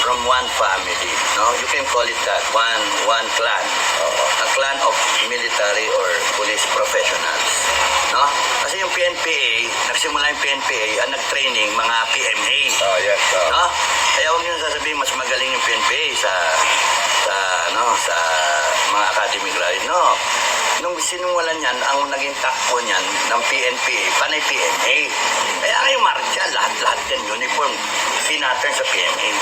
from one family, no? You can call it that, one clan. A clan of military or police professionals, no? Kasi yung PNPA, nagsimula yung PNPA, ang nag-training mga PMA. Yes. No? Kaya huwag niyo sasabihin mas magaling yung PNPA sa mga academic graduate. No. Nung sinungalan yan, ang naging takbo niyan ng PNPA, panay PMA. Kaya kayo martial, lahat yan, uniform, pinattern sa PMA.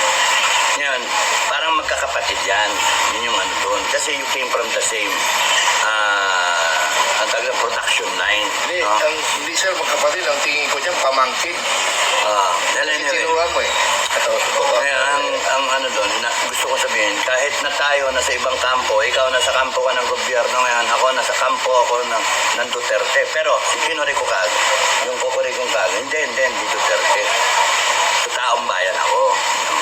Yan, parang magkakapatid yan. Yun yung ano doon. Kasi you came from the same ang tagal production line. Hindi sir, magkapatid. Ang tingin ko dyan, pamangkin. Kasi tinuruan mo eh. Kaya ang ano doon, gusto ko sabihin, kahit na tayo nasa ibang kampo, ikaw nasa kampo ka ng gobyerno ngayon, ako nasa kampo ako ng Duterte. Pero si Pinoy ko kagad, yung kukuri kong kagad, hindi Duterte. Sa taong bayan ako.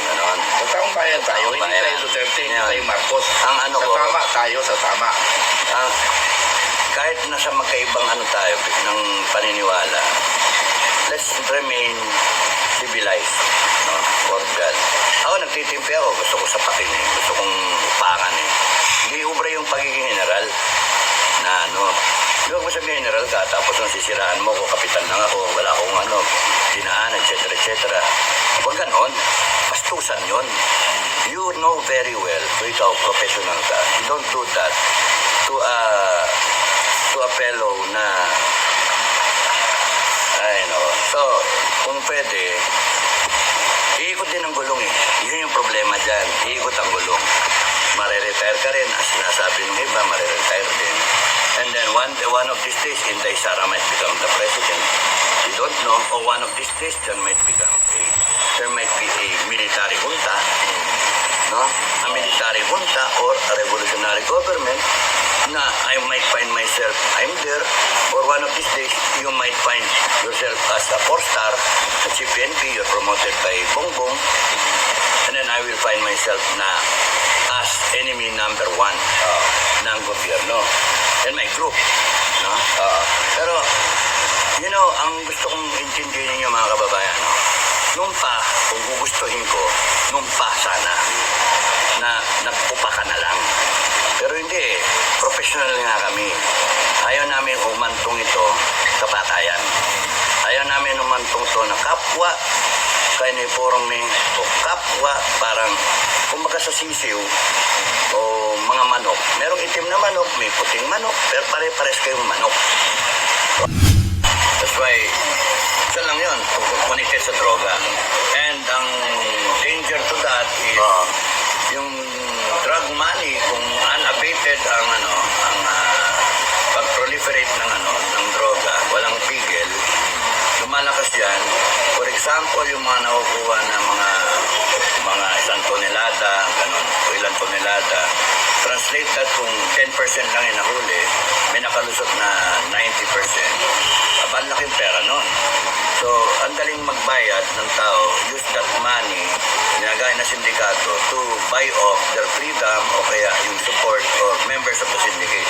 Ganon. Sa taong bayan tayo, hindi bayan. tayo Duterte, hindi Yan. tayo Marcos. Ang ano sa ko, tama tayo, sa tama. Kahit nasa magkaibang ano tayo ng paniniwala, let's remain civilized, no? Cordial. Ako nagtitimpi ako, gusto ko sapakin eh, gusto kong upakan eh. Hindi ubra yung pagiging general na ano. Di ba kung sabihin general ka, tapos nung sisiraan mo, kung kapitan lang ako, wala akong ano, dinaan, etc. Huwag ganon. Pastusan yun. You know very well, kung ikaw professional ka, you don't do that to a fellow na so kung pwede iikot din ang gulong eh. Yun yung problema dyan, iikot ang gulong, mariretire ka rin, as sinasabi ng iba, mariretire din, and then one of these days Inday Sara might become the president. You don't know, or one of these days there might be a military junta, no? A military junta or a revolutionary government na I might find myself, I'm there, or one of these days, you might find yourself as a 4-star, a chief NP, you're promoted by Bongbong, and then I will find myself na as enemy number 1 ng gobyerno and my group, no? Pero, you know, ang gusto kong intindihin niyo mga kababayan, no? Nung pa, kung gugustuhin ko, nung pa sana, na nagpupa ka na lang. Pero hindi eh, professional nga kami. Ayaw namin umantong ito sa patayan. Ayaw namin umantong ito na kapwa, uniforme, o kapwa, parang kumbaga sa sisiw, o mga manok. Merong itim na manok, may puting manok, pero pare-pares kayong manok. That's why, isa lang yun, connected sa droga. And ang danger to that is, yung drug money, kung unabated ang pag-proliferate ng droga, walang pigil, lumalakas yan. For example, yung mga nakukuha na mga isang tonelada, ganun, o ilang tonelada, translate that kung 10% lang yung nahuli, may nakalusot na 90%. Ang laking pera nun. So, ang daling magbayad ng tao, use that money, ginagaya na sindikato, to buy off their freedom o kaya yung support or members of the syndicate.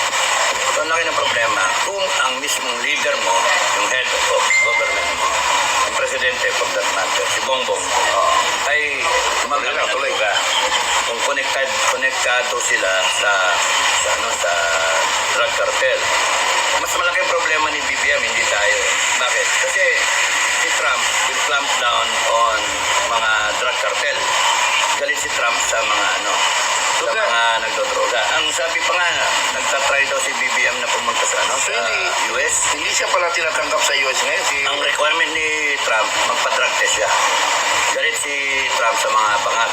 So, ang laki ng problema, kung ang mismong leader mo, yung head of government mo, yung presidente for that matter, si Bongbong, ay tuloy ka. Kung konektado sila sa drug cartel. Mas malaking problema ni BBM, hindi tayo. Bakit? Kasi si Trump will clamp down on mga drug cartel. Galit si Trump sa mga sa mga nagdodroga. Ang sabi pa nga, nagtatry daw si BBM na pumunta sa So, sa US. Hindi siya pala tinatanggap sa US ngayon. Ang requirement ni Trump, magpa-drug test siya. Galit si Trump sa mga bangag.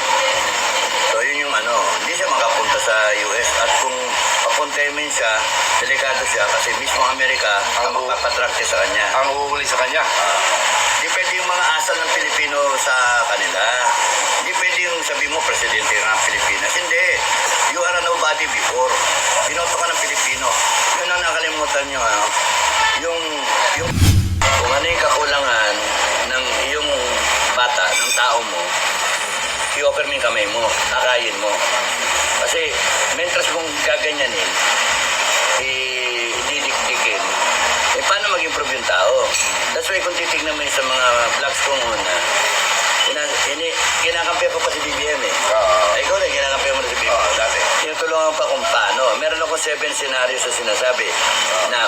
So yun yung hindi siya makapunta sa US. At kung papuntahin mo siya, delikado siya kasi mismo Amerika ang magpapadrag test sa kanya. Ang uuuli sa kanya. Hindi pwede yung mga asal ng Pilipino sa kanila. Hindi pwede yung sabi mo, presidente ng Pilipinas. Hindi. You are a nobody before. Binoto ka ng Pilipino. Yun ang nakalimutan nyo. Yung kung ano yung kakulangan ng iyong bata, ng tao mo, i-offer mo yung kamay mo, kakain mo. Kasi, mentras mong gaganyanin, didikdikin, paano mag-improve yung tao? That's why kung titignan mo sa mga vlogs ko muna, kinakampi ko pa si BBM eh. Oo. Ikaw rin, kinakampi mo na si BBM. Oo, dati. Tinutulungan pa kung paano. Meron ako 7 scenarios na sinasabi na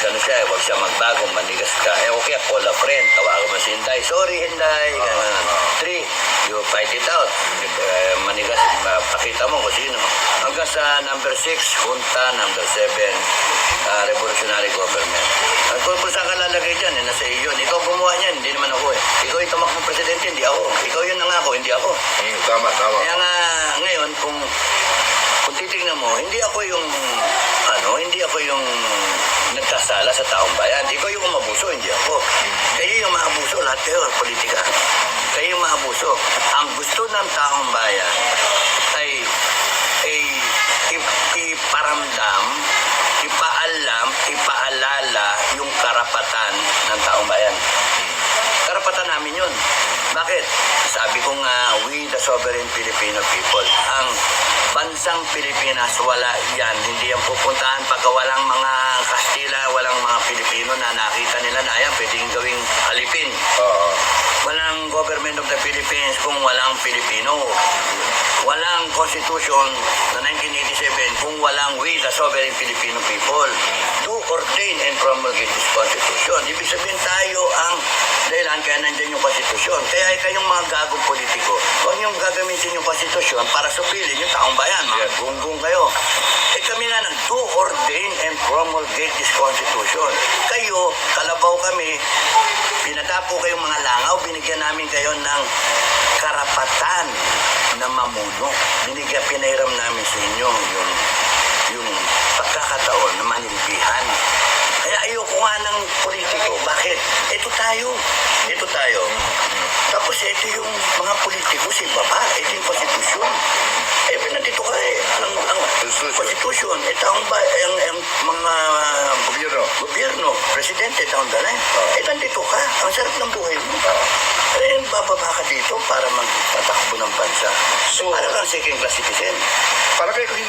ano siya, huwag siya magbago, manigas ka. Okay, call a friend, tawagan mo si Hinday. Sorry, Hinday. 3, you fight it out. Manigas, pakita mo kung sino. Hanggang sa number 6, junta, number 7, revolutionary government. Kung saan ka lalagay dyan, nasa iyo yun. Ikaw gumawa niyan, hindi naman ako eh. Ikaw yung tumakbong presidente, hindi ako. Ikaw yun nangako, hindi ako. Tama. Kaya nga, ngayon, kung titignan mo, hindi ako yung nagkasala sa taong bayan. Ikaw yung umabuso, hindi ako. Kayo yung maabuso, lahat kayo, politika. Kayo yung maabuso. Ang gusto ng taong bayan ay iparamdam, ipaalala yung karapatan ng taong bayan. Karapatan namin yun. Bakit? Sabi ko nga, we the sovereign Filipino people. Ang bansang Pilipinas, wala yan. Hindi yan pupuntahan pagka walang mga Kastila, walang mga Pilipino na nakita nila na yan, pwedeng gawing alipin. Oo. Walang government of the Philippines kung walang Pilipino. Walang constitution na 1987 kung walang we the sovereign Filipino people to ordain and promulgate this constitution. Ibig sabihin tayo ang dahilan kaya nandyan yung constitution. Kaya kayong mga gagong politiko, huwag niyong gagamitin yung constitution para supilin yung taong bayan. Mga gunggong kayo. Kami na to ordain and promulgate this constitution. Kayo, kalabaw kami, pinadapo kayong mga langaw, binigyan namin kayo ng karapatan na mamuno. Pinahiram namin sa inyo yung pagkakataon na manilbihan. Kaya ayoko nga ng politiko. Bakit? Ito tayo. Tapos ito yung mga politiko, si Baba, ito yung konstitusyon. Nandito ka eh. Ang konstitusyon, ito ang mga gobyerno, presidente, taong dalay. Nandito ka. Ang sarap ng buhay mo. Bababa ka dito para magpatakbo ng bansa. So, para kang second class citizen. para kayo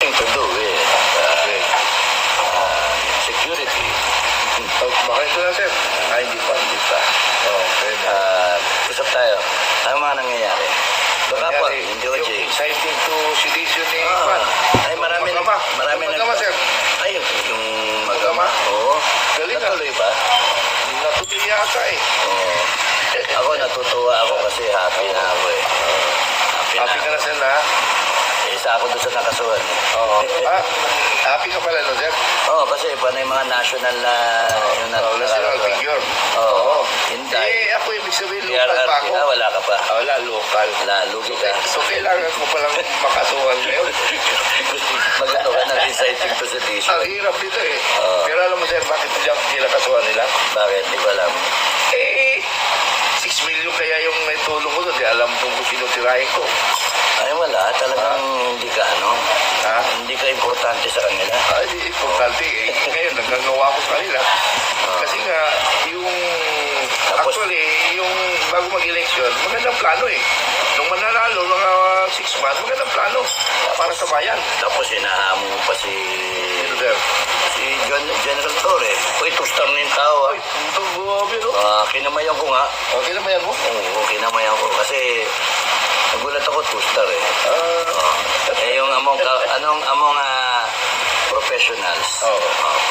To do with security. bakit ito na, sir? Hindi pa. Okay. Usap tayo. Ano mga nangyayari? Baka po, hindi ko, Jay. Yung inciting to sedition ni Ah, Juan. ay marami Magama, sir. Ay, yung Magama? Oo. Galing ah. Natuloy ba? Natuloy yata eh. Oo. Ako natutuwa ako kasi happy na ako eh. Happy ka na, sir, na? Isa ako doon sa nakasuhan. Oo. Happy ka pala, no, sir? Oo, kasi panay mga national na National figure. Oo. Hinday. Ako ibig sabihin, local pa ako. Wala ka pa. Wala, local. Lugi ka. So, kailangan ko palang makasuhan ngayon. Magano ka ng inciting to sedition. Ang hirap dito eh. Oo. Pero alam mo, sir, bakit nila kasuhan nila? Bakit? Di ko alam. 6 million kaya yung may tulong ko doon. Di alam kung sino tirahin ko. Ay wala. Talagang hindi ka Ha? hindi ka importante sa kanila. Ay, importante eh. Ngayon, nagagawa ko sa kanila. Kasi nga, actually, yung bago mag-election, magandang plano eh. Nung mananalo, mga 6 months, magandang plano para sa bayan. Tapos hinahamon mo pa si Sir. General Torre. Uy, two-star na yung tao. Ay, ito, grabe, no? Kinamayan ko nga. Okay naman yan mo? Oo, kinamayan ko. Kasi nagulat ako two-star eh. Yung among professionals. Oo.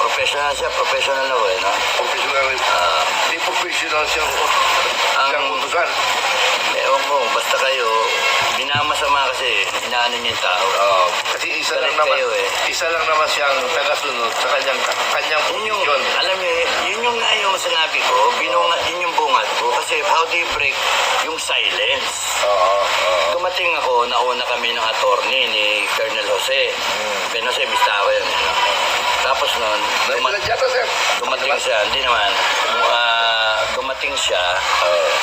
Professional siya, professional na eh, no? Professional. Hindi professional siyang utusan. Ewan ko, basta kayo, minamasama kasi, inaano niyo yung tao. Kasi isa Galit lang naman, kayo eh. isa lang naman siyang tagasunod sa kanyang Yun yung, posisyon. alam niyo, yun yung nga yung sinabi ko, binungat, yun yung bungat ko. Kasi how do you break yung silence? Dumating ako, nauna kami ng attorney ni Colonel Jose. Ben Jose, Mistawa yun. Tapos nun, Nagladyata, sir. dumating siya, hindi naman, dumating siya,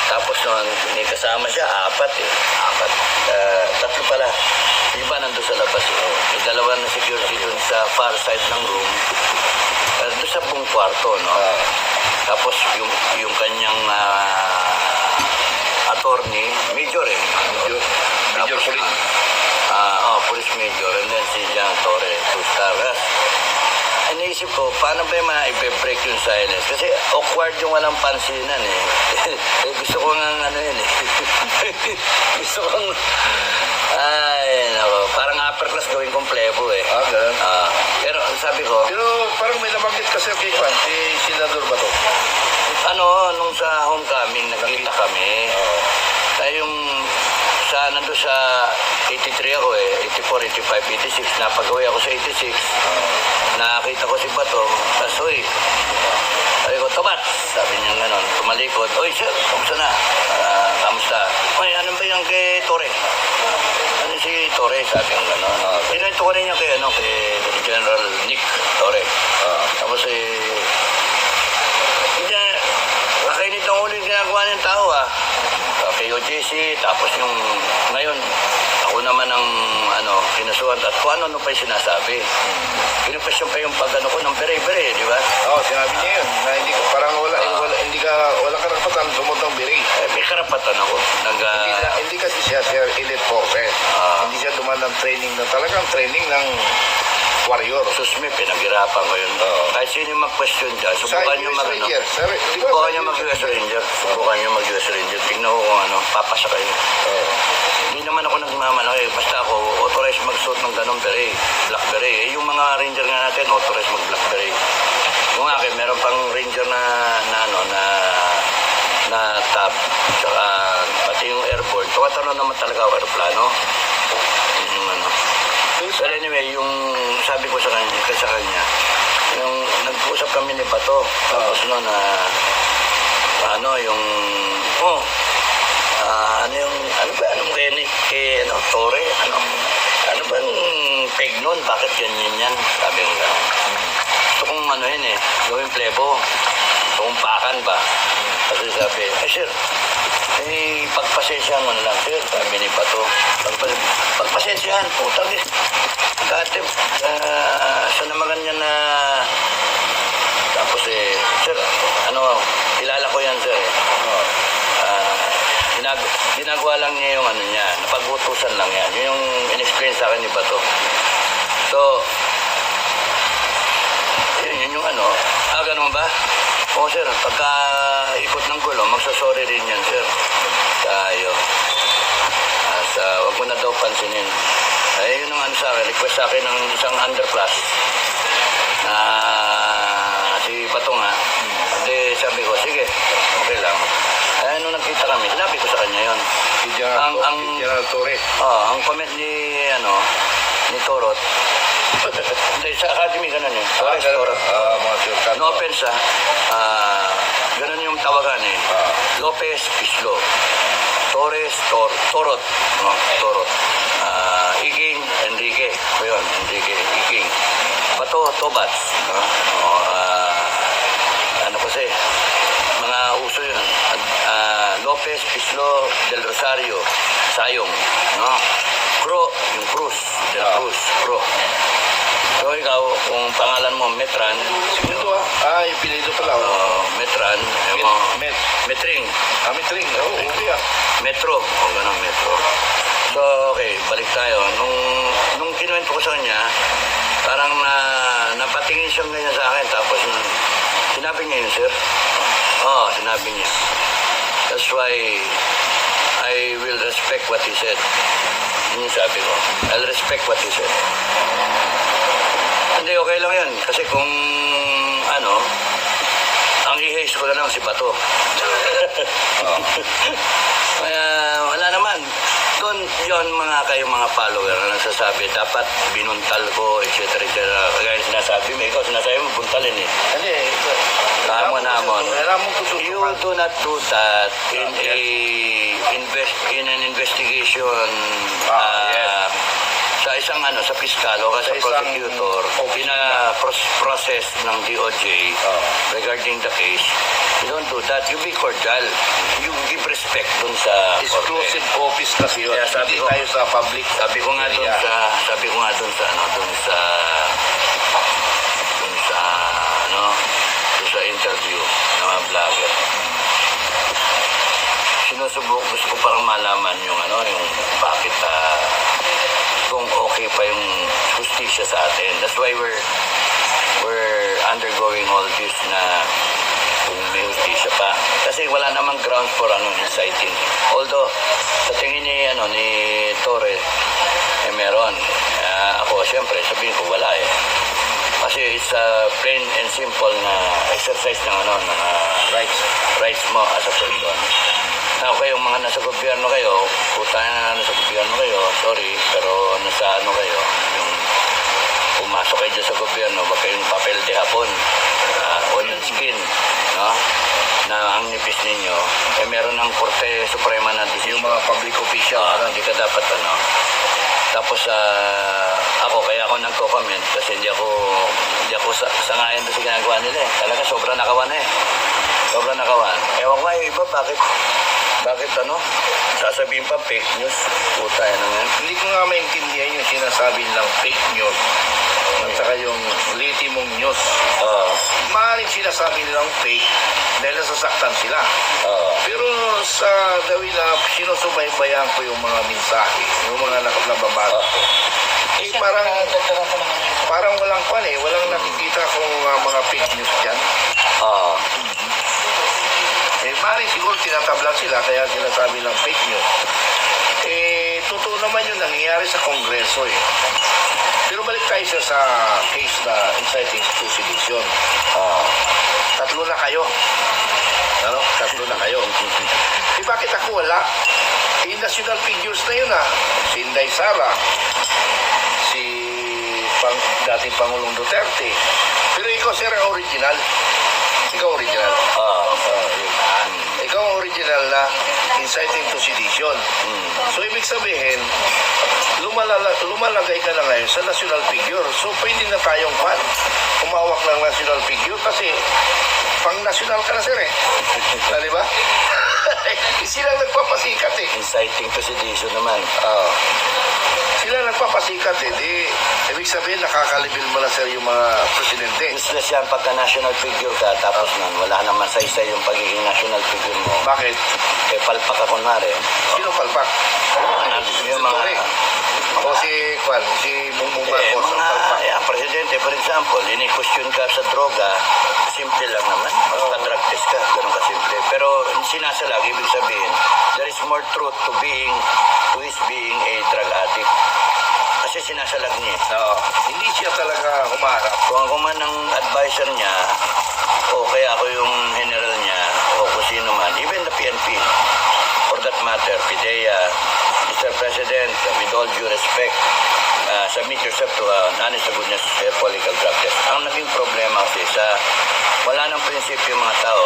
Tapos noon, may kasama siya, apat eh. Apat. Tatlo pala. Iba nandun sa labas. May dalawa na security dun sa far side ng room. Doon sa buong kwarto, no? Tapos yung kanyang attorney, major eh. Major Tapos, police. police major. And then si John Torre, two-star. Iniisip ko, paano ba yung i-break yung silence? Kasi awkward yung walang pansinan eh. Eh gusto ko nga ano yun eh. Gusto kong, ay, nako, parang upper class gawin kong plebo eh. Ganun. Pero sabi ko, Pero parang may nabanggit kasi kay Juan, si Senador ba to? nung sa homecoming, nagkita kami. Tayo yung nandun sa 83 ako eh, 84, 85, 86, napag-uwi ako sa 86. Nakakita ko si Bato, tapos, uy, sabi ko, Tomat, sabi niya gano'n, tumalikod, uy, sir, kamusta na? Kamusta? Uy, ano ba yung kay Torre? Ano si Torre, sabi niya gano'n. Pinento ko rin niya kay General Nick Torre. Tapos nakainit ng ulo yung ginagawa niyang tao kay OJC, tapos yung ngayon, ako naman ang kinasuhan at kung ano pa yung sinasabi. Pinupasyon pa yung pag ko ng bere-bere, di ba? Sinabi niya yun, na hindi ka, parang wala karapatan sumutang biri. May karapatan ako. Hindi kasi siya elite forces. Hindi siya dumaan ng training na talagang training ng warrior. Susme, pinaghirapan ko yun. Kahit sino yung mag-question dyan, subukan nyo Ranger. Subukan nyo mag-US Ranger. Subukan nyo mag-US Ranger. Tingnan ko kung papasa kayo. Hindi naman ako nagmamalaki. Basta ako, authorized mag-suit ng ganong beret, black beret. Yung mga ranger nga natin, authorized mag-black beret. Yung akin, meron pang ranger na top, tsaka pati yung airborne. Tumatalo naman talaga ako aeroplano. Pero anyway, yung sabi ko sa kanya, yung nag-usap kami ni Bato, tapos ano Torre, ano ba yung peg nun, bakit ganyan yan, sabi ko gano'n. Gusto kong gawing plebo, gusto kong pakan ba, kasi sabi, sir, pagpasensyahan mo na lang, sir, sabi ni Bato, pagpasensyahan, putang eh, dati, sa naman ganyan na, tapos sir, kilala ko yan, sir, ginagawa lang niya yung niya, napag-utusan lang yan. Yun yung in-explain sa akin ni Bato. So, yun yung ganun ba? Sir, pagka ikot ng gulo, magsasorry rin yan, sir. Tayo. Wag mo na daw pansinin. Yun ang sa akin, request sa akin ng isang underclass. Si Bato nga. Hindi, sabi ko, sige, okay lang. Nung nagkita kami, sinabi ko sa kanya yun. General Torre. Ang comment ni Torot, hindi, sa academy ganun yun. Torot. No offense ganun yung tawagan eh. Lopez Pislo. Torres, Torot. Torot. Iking, Enrique. Yun, Enrique, Iking. Bato, Tobats. Kasi, mga uso yun. Lopez, Pislo, Del Rosario, Sayong, no? Cro, yung Cruz, Del Cruz, Cro. So ikaw, kung pangalan mo Metran, Segundo yung pinito pala. Metran, Metring. Metring. Okay. Metro, ganun, Metro. So, okay, balik tayo. Nung kinuwento ko sa kanya, parang napatingin siyang ganyan sa akin, tapos sinabi niya yun, sir. Sinabi niya. That's why I will respect what he said. Yun yung sabi ko. I'll respect what he said. Hindi, okay lang yan. Kasi kung ang i-haze ko na lang si Bato. Kaya wala naman. Doon yun mga follower na nagsasabi, dapat binuntal ko, etc. Kaya sinasabi mo, ikaw sinasabi mo, buntalin eh. Hindi. You do not do that in an investigation sa isang sa piskal o sa Sa isang prosecutor, process ng DOJ regarding the case, you don't do that. You be cordial. You give respect dun sa Exclusive office kasi yun. Kaya sabi Hindi ko- tayo sa public. Sabi ko nga dun area. sa interview ng mga vlogger. Gusto ko parang malaman yung yung bakit kung okay pa yung justisya sa atin. That's why we're undergoing all this na kung may justisya pa. Kasi wala namang grounds for inciting. Although, sa tingin ni Torres, meron. Ako, siyempre, sabihin ko, wala eh. Kasi it's a plain and simple na exercise ng rights mo as a person. Now, kayong mga nasa gobyerno kayo, puta na nasa gobyerno kayo, sorry, pero nasa kayo, yung pumasok kayo dyan sa gobyerno, wag kayong papel de hapon, onion skin, no? Na ang nipis ninyo, meron ng Korte Suprema na Yung mga public official. hindi ka dapat Tapos ako, kaya ako nagko-comment kasi hindi ako sangayon doon sa ginagawa nila eh. Talaga sobrang nakawan eh. Sobrang nakawan. Ewan ko yung iba, bakit sasabihin pa fake news? Puta yan naman. Hindi ko nga maintindihan yung sinasabi nilang fake news at saka yung legitimong news. Maaaring sinasabi nilang fake dahil nasasaktan sila. Pero sa dawin na sinusubaybayan ko yung mga mensahe, yung mga nababasa ko, parang walang walang nakikita kong mga fake news dyan. Maaaring siguro tinatabla sila kaya sinasabi ng fake news. Totoo naman yung nangyayari sa Kongreso eh. Pero balik tayo sa case na inciting to sedition. Tatlo na kayo. Tatlo na kayo. Bakit ako wala? National figures na yun Si Inday Sara, si dating Pangulong Duterte. Pero ikaw, sir, ang original. Ikaw original. Ikaw ang original na inciting to sedition. So, ibig sabihin, lumalagay ka na ngayon sa national figure. So, pwede na tayong umawak ng national figure kasi pang-national ka na, sir eh. Di ba? Sila nagpapasikat eh. Inciting to sedition naman. Sila nagpapasikat eh. Ibig sabihin, nakakalibil mo na, sir, yung mga presidente. Useless yan pagka national figure ka, tapos nun, wala naman sa isa yung pagiging national figure mo. Bakit? Palpak ka kunwari. Sino palpak? Yung mga... O si Bongbong Marcos ang palpak. Presidente, for example, ini-question ka sa droga, simple lang naman. Magpa-drug test ka, ganun kasimple. Pero sinasalag, ibig sabihin, there is more truth to his being a drug addict. Kasi sinasalag niya. Hindi siya talaga humarap. Kung ako man ang advisor niya, o kaya ako yung general niya, o kung sino man, even the PNP, for that matter, PIDEA, Mr. President, with all due respect, submit yourself to honest to goodness political practice. Ang naging problema kasi wala nang prinsipyo yung mga tao.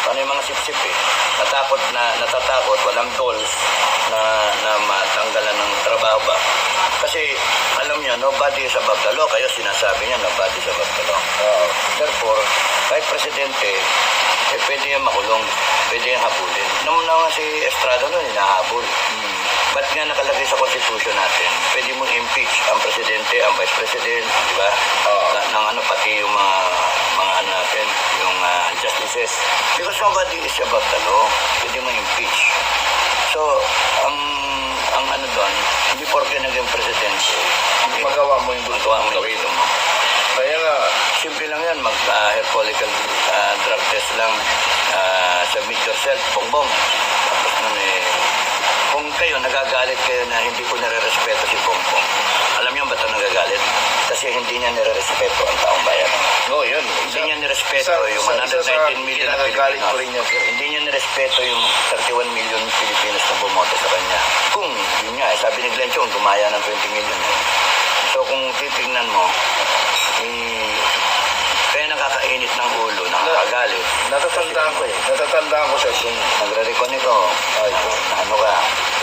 Ano yung mga sip-sip eh. Natatakot, walang tools na matanggalan ng trabaho ba. Kasi, alam niyo, nobody is above the law. Kayo sinasabi niya, nobody is above the law. Therefore, kahit presidente, pwede yan makulong, pwede yan habulin. Naman nga si Estrada nun, hinahabol. Ba't nga nakalagay sa constitution natin? Pwede mong impeach ang presidente, ang vice president, di ba? Pati yung mga natin, yung justices. Because nobody is above the law. Pwede mong impeach. So, ang doon, hindi porke naging presidente, Magawa mo yung gusto mong gawin. mo. Kaya nga, Simple lang yan, mag-herbolical drug test lang, submit yourself, bongbong. Tapos nun kung kayo, nagagalit kayo na hindi ko nare-respeto si Bongbong. Alam niyo ba ito nagagalit? Kasi hindi niya nare-respeto ang taong bayan. yun. Hindi niya nirespeto yung 119 million na Pinagagalit ko Pilipinos. rin yun, sir. Hindi niya nirespeto yung 31 million Pilipinos na bumoto sa kanya. Kung, yun nga, sabi ni Glenn Chong, gumaya ng 20 million. So kung titignan mo, kaya nakakainit ng ulo, nakakagalit. Natatandaan ko eh. Natatandaan ko, sir, kung Nagre-reconnect ko, ano ka,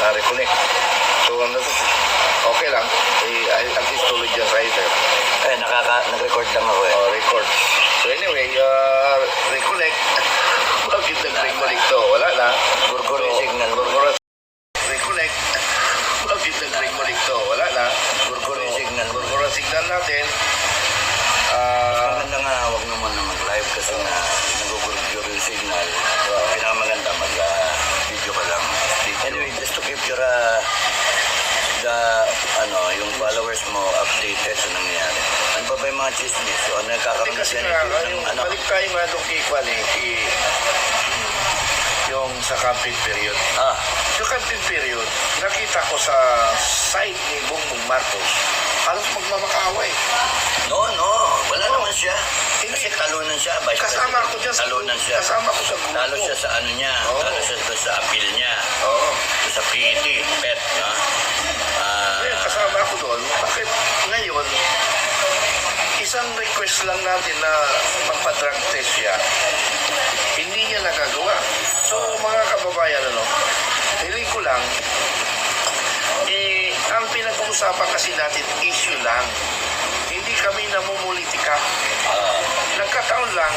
na-reconnect. So, okay lang. At least tuloy dyan sa ito. Nag-record lang ako eh. Record. So anyway, recollect. Bakit nag-recollect to? Wala na. Gurguro yung signal. Gurguro. Recollect. Bakit nag-recollect to? Wala na. Gurguro yung signal. Gurguro signal natin. Maganda nga, huwag naman na mag-live kasi nga nagugurguro yung signal. Pinakamaganda mag-video ka lang. Anyway, just to keep your yung followers mo updated sa nangyayari. Ano ba yung mga chismis? O nagkakaroon na Kasi siya nga, ng ano? balik tayo nga doon kay Kwan yung sa campaign period. Sa campaign period, nakita ko sa site ni Bongbong Marcos, halos magmamakaway. No. Wala naman siya. Kasi talunan siya. Kasama ko dyan Talunan siya. Kasama ko sa grupo. Talo siya sa ano niya. Oo. Talo siya sa appeal niya. Oo. Sa PET. PET. No? Ngayon, kasama ako doon. Bakit ngayon, isang request lang natin na magpa-drug test siya, hindi niya nagagawa. So, mga kababayan, hiling ko lang, ang pinag-uusapan kasi natin, issue lang. Hindi kami namumulitika. Nagkataon lang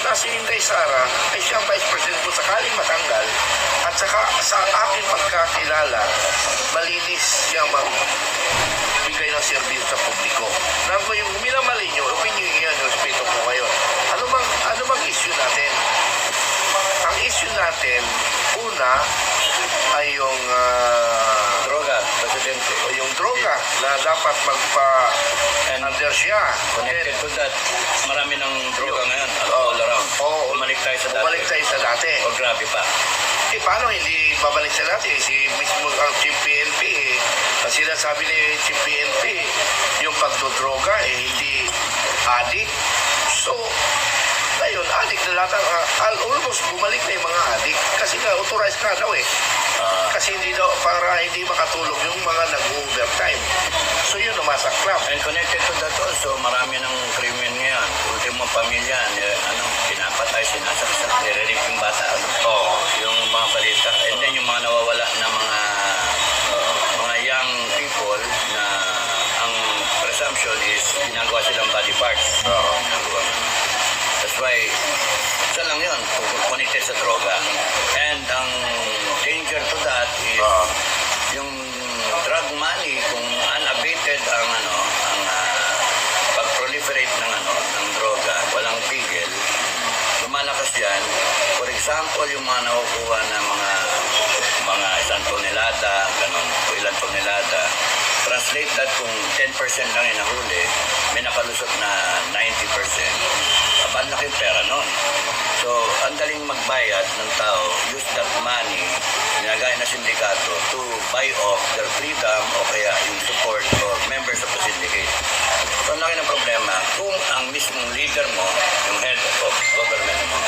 na si Inday Sara ay siyang vice president kung sakaling matanggal at saka sa aking pagkakilala, malinis siya magbigay ng serbisyo sa publiko. Na yung minamali nyo, opinion nyo yan, respeto ko kayo. Ano bang issue natin? Ang issue natin, una, ay yung Droga. Presidente. yung droga na dapat magpa-under siya. Connected to that. Marami ng droga ngayon. All around. Oo. Bumalik tayo sa dati. Bumalik tayo sa dati. O grabe pa. Paano hindi babalik sa dati? Si mismo ang Chief PNP, ang sinasabi ni Chief PNP, yung pagdodroga, hindi addict. So, ngayon, addict na lahat. Almost bumalik na yung mga addict. Kasi nga, authorized na daw eh. Kasi hindi daw, para hindi makatulog yung mga nag-overtime. So, yun, masaklap. And connected to that also, marami ng krimen ngayon. Ultimo pamilya, pinapatay, sinasaksak, nire-rape yung bata. Yung mga balita. And then yung mga nawawala na mga young people na ang presumption is ginagawa silang body parts. Ginagawa. That's why, isa lang yun, connected sa droga. And ang danger to that is yung drug money, kung unabated ang pag-proliferate ng droga, walang pigil, lumalakas yan. For example, yung mga nakukuha ng mga isang tonelada, ganun, o ilang tonelada, translate that kung 10% lang yung nahuli, may nakalusot na 90%. Ang laking pera nun. So, ang daling magbayad ng tao, use that money, ginagaya na sindikato, to buy off their freedom o kaya yung support of members of the syndicate. So, ang laki ng problema, kung ang mismong leader mo, yung head of government mo,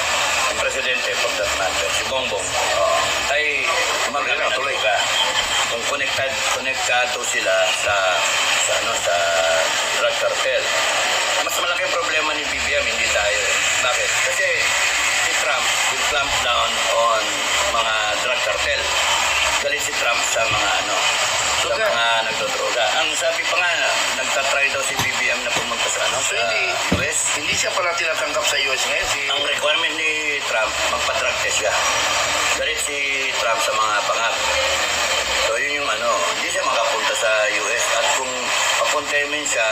ang presidente for that matter, si Bongbong, ay magamit na tuloy ka. Kung konektado sila sa drug cartel. Mas malaking problema ni BBM, hindi tayo. Bakit? Kasi si Trump will clamp down on mga drug cartel. Galit si Trump sa mga mga nagdodroga. Ang sabi pa nga, nagtatry daw si BBM na pumunta sa So, sa US. hindi siya pala tinatanggap sa US ngayon. Ang requirement ni Trump, magpa-drug test siya. Galit si Trump sa mga pangak. So yun yung hindi siya makapunta sa US. At kung papuntahin siya,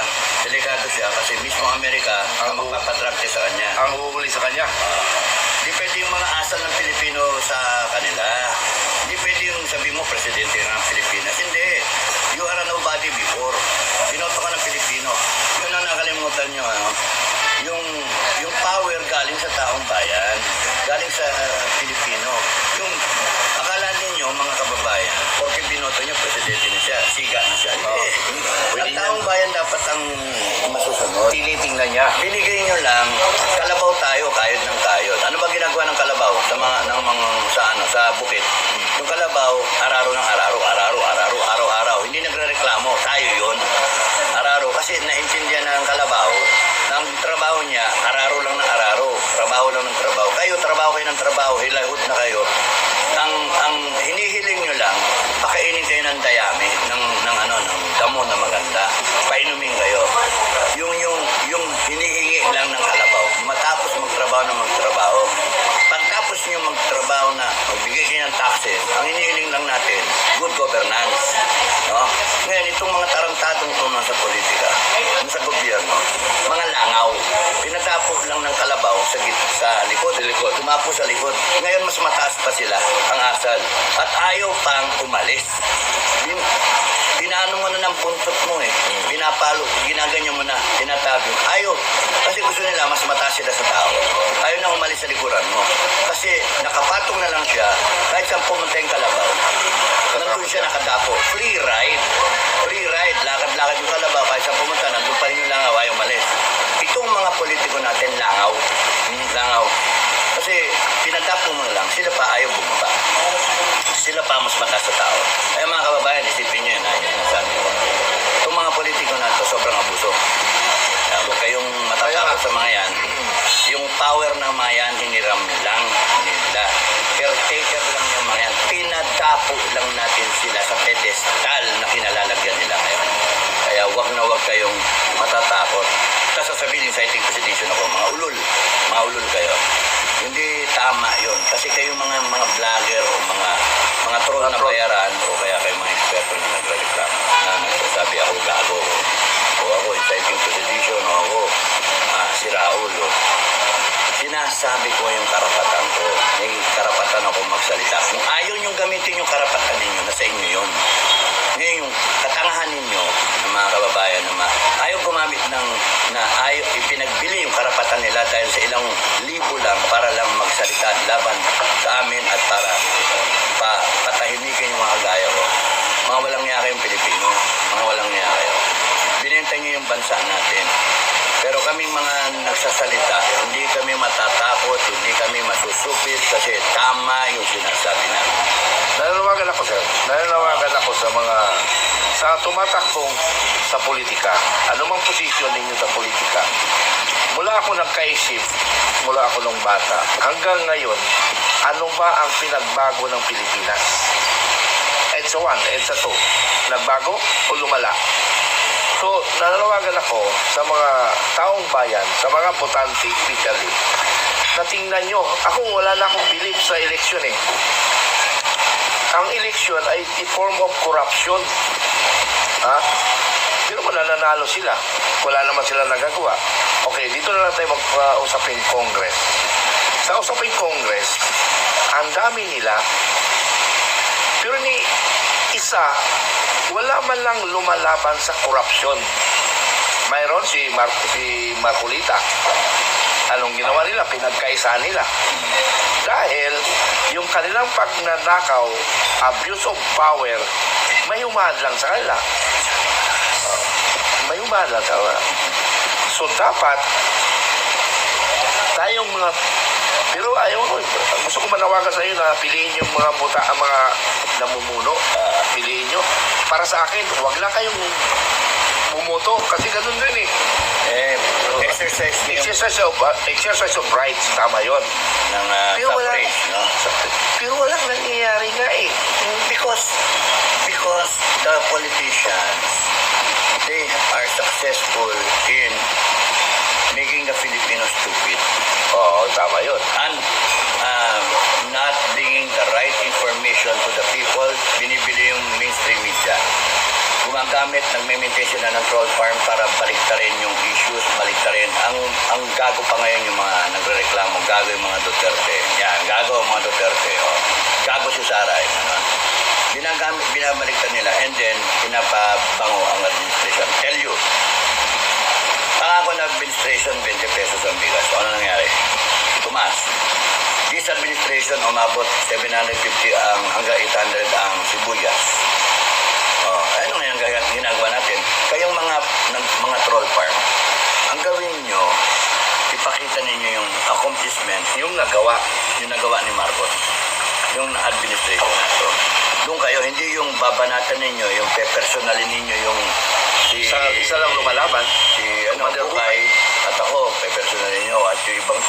delikado siya kasi mismo Amerika ang magpapadrag test sa kanya. Ang huhuli sa kanya. Hindi pwede yung mga asal ng Pilipino sa kanila. Hindi pwede yung sabi mo, presidente ng Pilipinas. Hindi. You are a nobody before. Binoto ka ng Pilipino. Yun ang nakalimutan nyo. Yung power galing sa taong bayan. Galing sa Pilipino. Yung akala ninyo, mga kababayan, porque binoto nyo, presidente na siya, siga na siya. Hindi. Ang taong bayan dapat ang masusunod. Tinitingnan niya. Binigay nyo lang, kalabaw tayo, kayod ng kayod. Ano ba ginagawa ng kalabaw sa bukid? Yung kalabaw, araro ng araro, araw-araw. Hindi nagre-reklamo, tayo yun. Araro, kasi naintindihan ng kalabaw, ang trabaho niya, araro lang ng araro, trabaho lang ng trabaho. Trabaho kayo ng trabaho, hilahod na kayo. Ang hinihiling nyo lang, pakainin kayo ng dayami. ng taxes, ang hinihiling lang natin, good governance. No? Ngayon, itong mga tarantadong ito sa politika, sa gobyerno, mga langaw, pinatapo lang ng kalabaw sa likod, tumapo sa likod. Ngayon, mas mataas pa sila ang asal. At ayaw pang umalis. Pinaano mo na ng puntot mo eh. Pinapalo, ginaganyan mo na, tinatabi. Ayaw. Kasi gusto nila, mas mataas sila sa tao. Ayaw na umalis sa likuran mo. Kasi nakapatong na lang siya, kahit saan pumunta yung kalabaw. Nandun siya nakadapo. Free ride. Free ride. Lakad-lakad yung kalabaw, kahit saan pumunta, nandun pa rin yung langaw, ayaw umalis. Itong mga politiko natin, langaw. Langaw. Kasi pinadapo mo na lang, sila pa ayaw bumaba. Sila pa mas mataas sa tao. Kaya mga kababayan, isipin nyo yun, yun ang sabi ko. Itong mga politiko na ito, sobrang abuso. Kaya huwag kayong matatakot sa mga yan. Yung power ng mga yan, hiniram lang nila. Caretaker lang yung mga yan. Pinadapo lang natin sila sa pedestal na kinalalagyan nila ngayon. Kaya huwag na huwag kayong matatakot. Tapos sasabihin, inciting precipitation ako, mga ulul kayo. Hindi tama yun. Kasi kayo mga vlogger o mga troll na bayaran o kaya kayo mga eksperto na nagre-reklamo na nagsasabi ako gago o ako inciting precipitation o ako si Raul o sinasabi ko yung karapatan ko. May karapatan ako magsalita. Kung ayaw niyong gamitin yung karapatan ninyo, nasa inyo yun. Ngayon yung katangahan ninyo ng mga kababayan na ayaw gumamit na ayaw ipinagbili yung karapatan nila dahil sa ilang libo lang para lang magsalita laban sa amin at para patahimikin yung mga kagaya ko. Mga walang niya kayong Pilipino, mga walang niya kayo. Binenta niyo yung bansa natin. Pero kaming mga nagsasalita, hindi kami matatakot, hindi kami masusupit kasi tama yung sinasabi namin. Nananawagan ako, sir. Nananawagan ako sa tumatakbong sa politika. Anumang posisyon ninyo sa politika. Mula ako nagkaisip, mula ako nung bata, hanggang ngayon, ano ba ang pinagbago ng Pilipinas? EDSA 1, EDSA 2. Nagbago o lumala? So, nananawagan ako sa mga taong bayan, sa mga botante especially, na tingnan nyo, ako wala na akong belief sa eleksyon eh. Ang eleksyon ay a form of corruption. Ha? Pero kung nananalo sila, wala naman sila nagagawa. Okay, dito na lang tayo mag-usapin Congress. Sa usapin Congress, ang dami nila, pero ni isa, wala man lang lumalaban sa korupsyon. Mayroon si Marcolita. Anong ginawa nila? Pinagkaisa nila. Dahil yung kanilang pagnanakaw, abuse of power, may lang sa kanila. May lang sa kanila. So dapat, tayong mga, pero ayaw ko, gusto ko manawagan sa iyo na piliin yung mga ang mga namumuno, piliin nyo. Para sa akin, huwag lang kayong bumoto kasi ganun din eh. Exercise of rights, tama yun. Ng suffrage, no? Pero walang nangyayari nga eh. Because the politicians, they are successful in making the Filipinos stupid. Oo, tama yun. And not bringing the right information to the people, binibili yung mainstream media. Gumagamit, nagme-maintain sila ng troll farm para baliktarin yung issues, baliktarin. Ang gago pa ngayon yung mga nagre-reklamo, gago yung mga Duterte. Yan, gago ang mga Duterte. Oh. Gago si Sara. Binabaliktad nila and then pinapabango ang administration. Tell you, pangako na administration, 20 pesos ang bigas. So, ano nangyari? Tumas. This administration, umabot 750 hanggang 800 ang sibuyas. Ano ngayon ginagawa natin? Kayong mga troll farm, ang gawin nyo, ipakita ninyo yung accomplishment, yung nagawa ni Marcos, yung administration na ito. Doon kayo, hindi yung babanatan ninyo, yung pe-personalin ninyo yung Isa lang lumalaban. Bukay, at ako, pe-personalin nyo, at yung ibang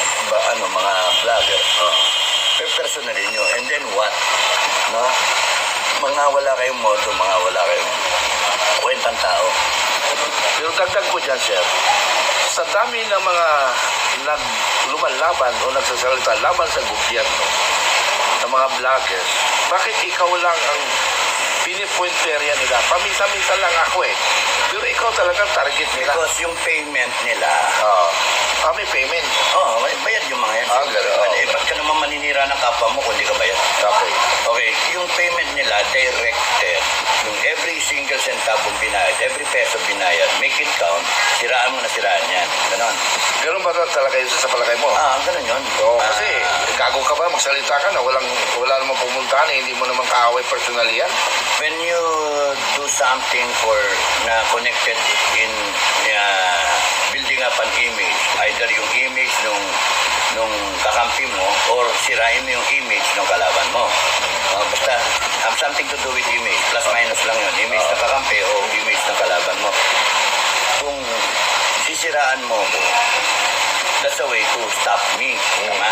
mga vlogger, pe-personalin nyo, and then what? No? Mga wala kayong modo, mga wala kayong kwentang tao. Pero dagdag ko dyan, sir, sa dami ng mga lumalaban o nagsasalita laban sa gobyerno, ng mga vloggers, bakit ikaw lang ang pinipoint area nila? Paminsan-minsan lang ako eh. Pero ikaw talagang target nila. Because yung payment nila, May payment. may bayad yung mga yan. Gano'n. Ba't ka naman maninira ng kapwa mo kung di ka bayad? Okay. Okay, yung payment nila directed, yung every single centavo binayad, every peso binayad, make it count, siraan mo na siraan yan. Ganon. Ganun ba talaga yun sa palagay mo? Ganon yun. Kasi gago ka ba, magsalita ka na, wala namang pumuntahan, hindi mo naman kaaway personal yan. When you do something na connected in building up an image, either yung image nung kakampi mo or sirain mo yung image ng kalaban mo. Basta have something to do with image. Plus minus lang yun. Image ng kakampi o image ng kalaban mo. Kung sisiraan mo ko, that's the way to stop me. Tama?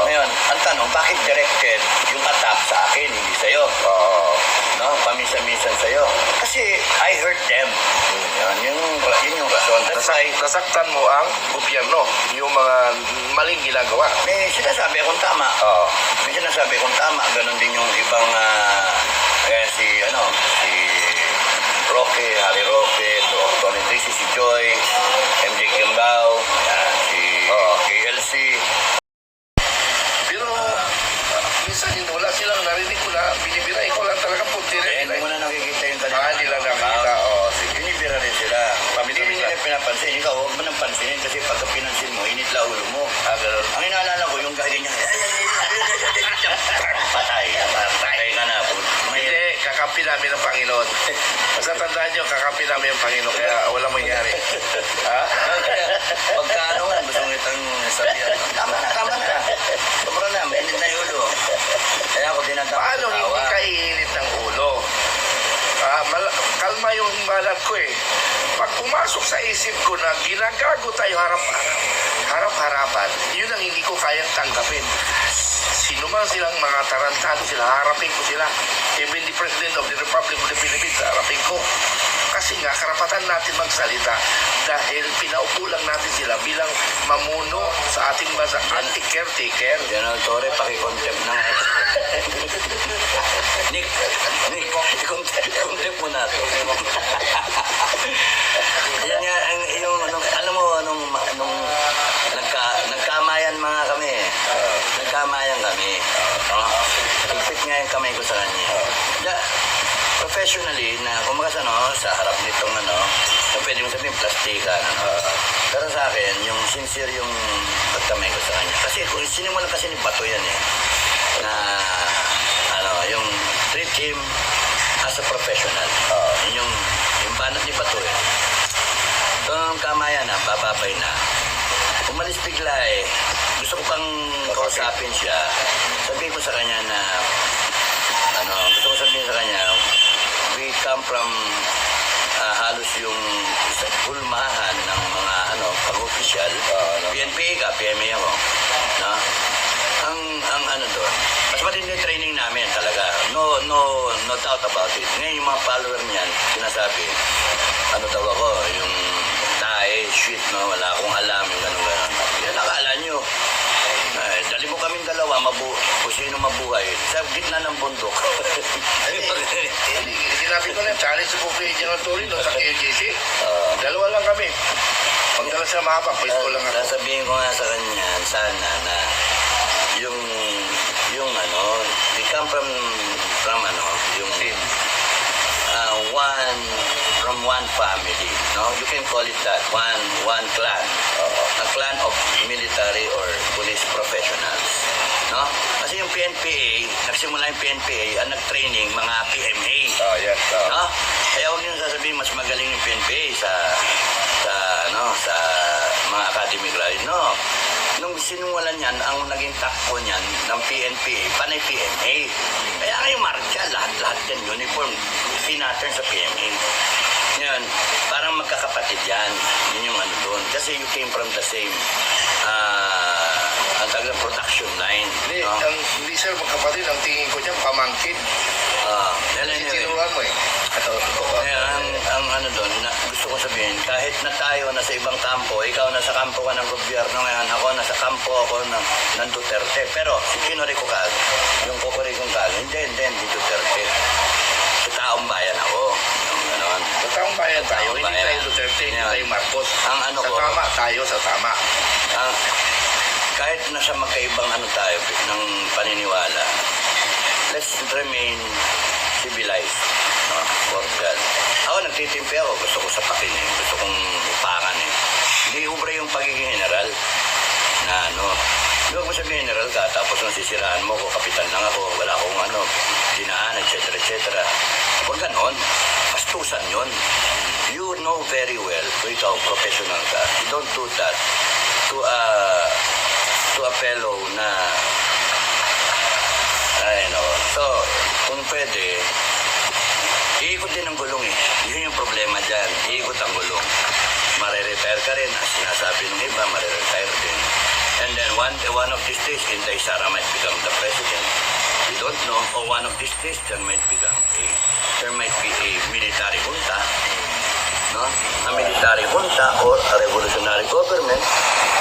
Ngayon, ang tanong, bakit directed yung attack sa akin, hindi sa'yo? No? Paminsan-minsan sa'yo. Kasi I hurt them. Yun yung rason. That's why, Nasaktan mo ang gobyerno, yung mga maling ginagawa. may sinasabi akong tama. May sinasabi akong tama. Ganon din yung ibang, si Harry Roque, Tony Tracy, si Joy, MJ Kimbao, si KLC. Pero minsan din wala silang narinig ko na binibira. Ikaw lang talaga puntira. Hindi mo na nakikita yung Hindi lang nakikita. Sige. Binibira rin sila. Hindi mo nila pinapansin. Ikaw, huwag mo nang pansinin kasi pagka pinansin mo, init la ulo mo. Ganun. Ang inaalala ko, yung gaya niya, patay. Patay ka na. Hindi, kakampi namin ang Panginoon. Basta tandaan nyo, kakampi namin ang Panginoon, kaya walang mangyari. Pagka gusto mo itang sabihan. Tama na. Sobra na, mainit na yung ulo. Kaya ako dinatapos. Paano hindi ka iinit ng ulo? Kalma yung balat ko eh. Pag pumasok sa isip ko na ginagago tayo harap-harapan, yun ang hindi ko kayang tanggapin. Sino man silang mga tarantado sila, harapin ko sila. Even the President of the Republic of the Philippines, harapin ko. Kasi nga, karapatan natin magsalita dahil pinaupo lang natin sila bilang mamuno sa ating bansa, anti-caretaker. General Torre, pakikontempt na. Nick, i-contempt mo na ito. Yan nga, alam mo, nagkamayan mga kami. Nagkamayan kami. Ipit nga yung kamay ko sa kanya. Professionally, na kumakas sa harap nitong pwede mo sabihin plastikan. Pero sa akin, yung sincere yung pagkamay ko sa kanya. Kasi sinimulan kasi ni Bato yan na yung treat him as a professional. Yung banat ni Bato Itong kamayan na, bababay na. Umalis bigla Gusto ko pang kausapin siya. Sabihin ko sa kanya na gusto ko sabihin sa kanya, we come from halos yung ulmahan ng mga pag-official. PNPA ka, PMA ako. No? Ang doon, mas matindi yung training namin talaga. No doubt about it. Ngayon yung mga follower niyan, sinasabi, daw ako, yung shit, wala akong alam, yung gano'n. Yan, nakala nyo. Dali mo kaming dalawa, kung sino mabuhay, sa gitna ng bundok. Sinabi ko na, challenge ko kay General Torino sa KLGC. Dalawa lang kami. Pagdala sa mahaba, pwede ko lang ako. Sasabihin ko nga sa kanya, sana na yung we come from yung one family, no? You can call it that, one clan. A clan of military or police professionals, no? Kasi yung PNPA, nagsimula yung PNPA, ang nag-training mga PMA. Yes. No? Kaya huwag niyo sasabihin mas magaling yung PNPA sa mga academic life. No. Nung sinuwalan yan, ang naging takbo niyan ng PNPA, panay PMA. Kaya kayo marcha, lahat yan, uniform, pinattern sa PMA. Yan, parang magkakapatid yan. Yun yung doon. Kasi you came from the same ang tagang production line. Hindi sir, magkapatid, ang tingin ko dyan, pamangkin. Anyway, Tinuruan mo Kaya ang ano doon, gusto ko sabihin, kahit na tayo nasa ibang kampo, ikaw nasa kampo ka ng gobyerno ngayon, ako nasa kampo ako ng Duterte. Pero kinuri ko kaagad, yung kukuri kong kaagad, hindi Duterte. Sa taong bayan ako. Yung ganon. Sa taong bayan tayo, Taong hindi bayan. tayo Duterte, hindi Yan. tayo Marcos. Ang ano sa ko- tama tayo, sa tama. Kahit nasa magkaibang ano tayo ng paniniwala, let's remain civilized. No? For God. Ako nagtitimpi ako, gusto ko sapakin eh, gusto kong upangan eh. Hindi ubra yung pagiging general na ano. Hindi mo sabihin general ka, tapos nung sisiraan mo ko, kapitan lang ako, wala akong ano, dinaan, etc. Huwag ganon. Pastusan yun. You know very well, kung ikaw professional ka, you don't do that to a fellow na ay no. So, kung pwede, iikot din ang gulong eh. Yun yung problema dyan. Iikot ang gulong. Mare-retire ka rin. As sinasabi ng iba, mare-retire din. And then one of these days, Inday Sara might become the president. We don't know. Or one of these days, there might be a military junta. No? A military junta or a revolutionary government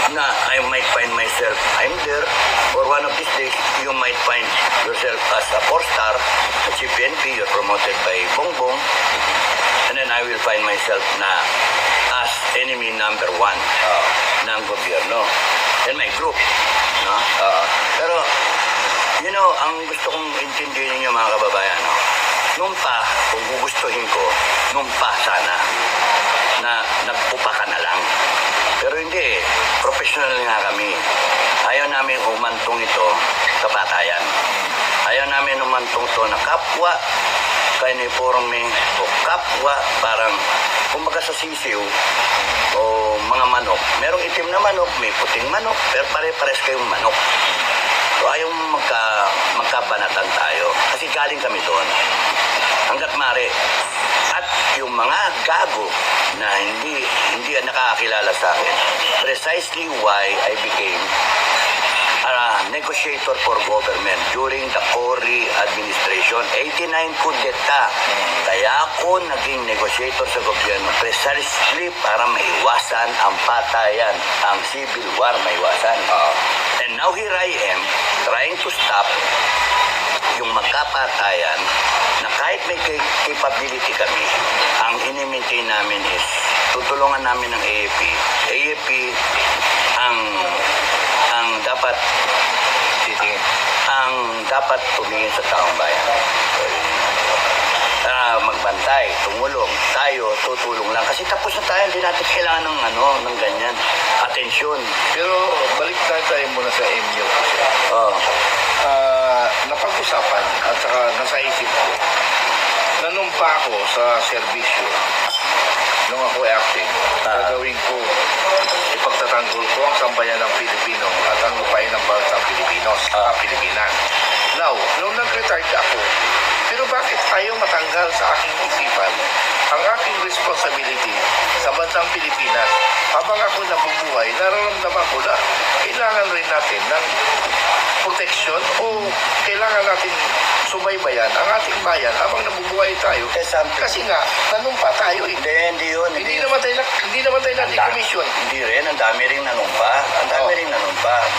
na I might find myself, I'm there, or one of these days, you might find yourself as a 4-star, a GPNP, you're promoted by Bongbong, and then I will find myself na as enemy number 1 ng gobyerno and my group. No? Pero, you know, ang gusto kong intindihin ninyo mga kababayan, no? Nung pa, kung gugustuhin ko, nung pa sana, na nagpupa ka na lang. Pero hindi eh, professional nga kami. Ayaw namin umantong ito sa patayan. Ayaw namin umantong to na kapwa, uniforme o kapwa, parang kumbaga sa sisiw o mga manok. Merong itim na manok, may puting manok, pero pare-pares kayong manok. So ayaw magkabanatan tayo. Kasi galing kami doon. Hanggat mare. At yung mga gago na hindi nakakakilala sa akin. Precisely why I became a negotiator for government during the Cory administration. 89 kudeta. Kaya ako naging negotiator sa gobyerno precisely para maiwasan ang patayan, ang civil war maiwasan. And now here I am trying to stop yung magkapatayan na kahit may capability kami, ang ini-maintain namin is tutulungan namin ng AFP. AFP ang dapat titingin, ang dapat tumingin sa taong bayan. Magbantay, tumulong, tayo, tutulong lang. Kasi tapos na tayo, hindi natin kailangan ng ganyan. Atensyon. Pero balik tayo muna sa MU. Napag-usapan at saka nasa isip ko, nanumpa ako sa serbisyo nung ako acting. Gagawin ko, ipagtatanggol ko ang sambayan ng Pilipino at ang lupain ng bansang Pilipinas. Now, nung nag-retire ako, pero bakit ayaw matanggal sa aking isipan ang aking responsibility sa bansang Pilipinas? Habang ako nabubuhay, nararamdaman ko na kailangan rin natin ng protection o kailangan natin subaybayan ang ating bayan habang nabubuhay tayo. Kasi nga, nanumpa tayo eh. Hindi yun. Hindi naman tayo na-decommission. Hindi rin. Ang dami rin nanumpa.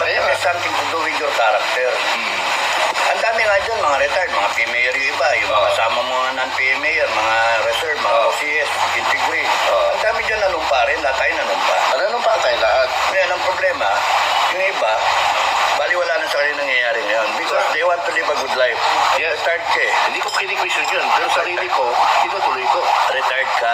But it has something to do with your character. Ang dami nga dyan, mga retired, mga PMAyer yung iba, yung mga kasama mga non-PMAyer, mga reserve, mga OCS, integrate. Ang dami dyan nanumpa rin, lahat tayo nanumpa. Nanumpa tayo lahat. Ngayon, ang problema, yung iba, baliwala na sa kanila nangyayari ngayon because they want to live a good life. Yes. Retired ka eh. Hindi ko kini-question yun, pero sarili ko, tinutuloy ko. Retired ka.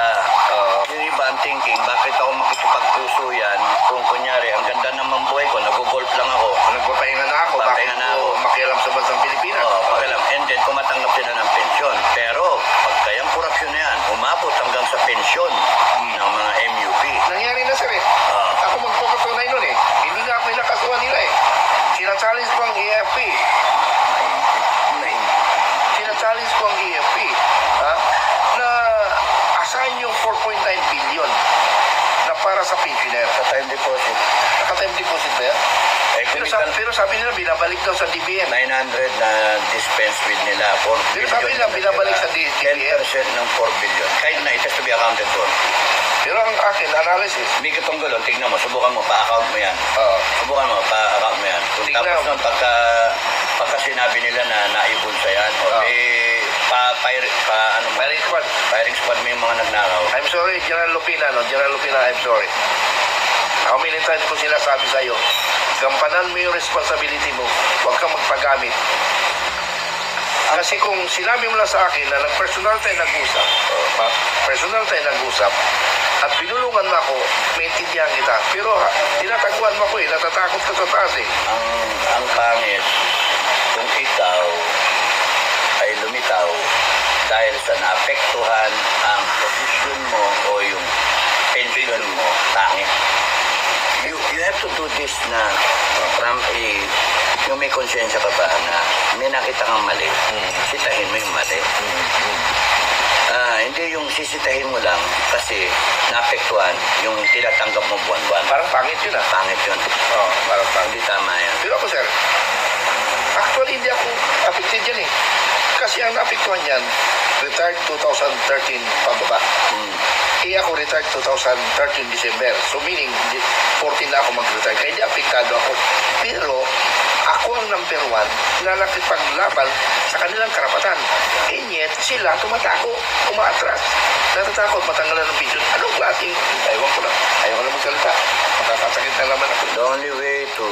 Yung iba ang thinking, bakit ako makikipagpuso yan kung kunyari, ang ganda naman buhay ko, nag-golf lang ako. Nagpapahinga na ako, bakit Papahinga na ako. ko makialam sa bansang Pilipinas? Pakialam. And then, kumatanggap sila ng pensyon. Pero, pagka yung korupsyon na yan, umabot hanggang sa pensyon ng mga MUP. Nangyari na sir eh. Ako magpapatunay nun eh. Hindi nga ako inakasuhan nila eh. Sinachallenge ko ang AFP. Sinachallenge ko ang AFP. Na assign yung 4.9 billion na para sa pensioner. Sa time deposit. Naka-time sabi nila, binabalik daw sa DBM. 900 na dispense with nila. 4 Pero sabi nila, binabalik sa DBM. 10% ng 4 billion. Kahit na it has to be accounted for. Pero ang akin, analysis, Hindi ka tunggulo, tignan mo, subukan mo, pa-account mo yan. Oo. Subukan mo, pa-account mo yan. Kung Tignan tapos mo. nun, pagka sinabi nila na naibulsa yan, o ano mo, Firing squad. firing squad mo yung mga nagnakaw. I'm sorry, General Lupina, no? General Lupina, I'm sorry. How many times ko sinasabi sa'yo, gampanan mo yung responsibility mo, huwag kang magpagamit. Kasi kung sinabi mo lang sa akin na personal tayo nag-usap, at binulungan mo ako, maintindihan kita. Pero tinataguan mo ako natatakot ka sa taas eh. Ang pangit, kung ikaw ay lumitaw dahil sa naapektuhan ang posisyon mo o yung pension mo, pangit. You have to do this na from yung may konsensya ka ba na may nakita kang mali, sitahin mo yung mali. Hindi yung sisitahin mo lang kasi naapektuhan yung tinatanggap mo buwan-buwan. Parang pangit yun ah. Pangit yun. Oo, parang pangit. Hindi tama yan. Pero ako sir, actually hindi ako affected yan eh. Kasi ang naapektuhan yan, retired 2013 pababa. Ako retired 2013 December. So meaning, 14 na ako mag-retire. Kaya hindi apektado ako. Pero, ako ang number 1 na nakipaglaban sa kanilang karapatan. And yet, sila tumatako, umaatras. Natatakot, matanggalan ng pension. Anong klaseng? Ayaw ko lang. Ayaw ko lang magsalita. Makakasakit na naman ako. The only way to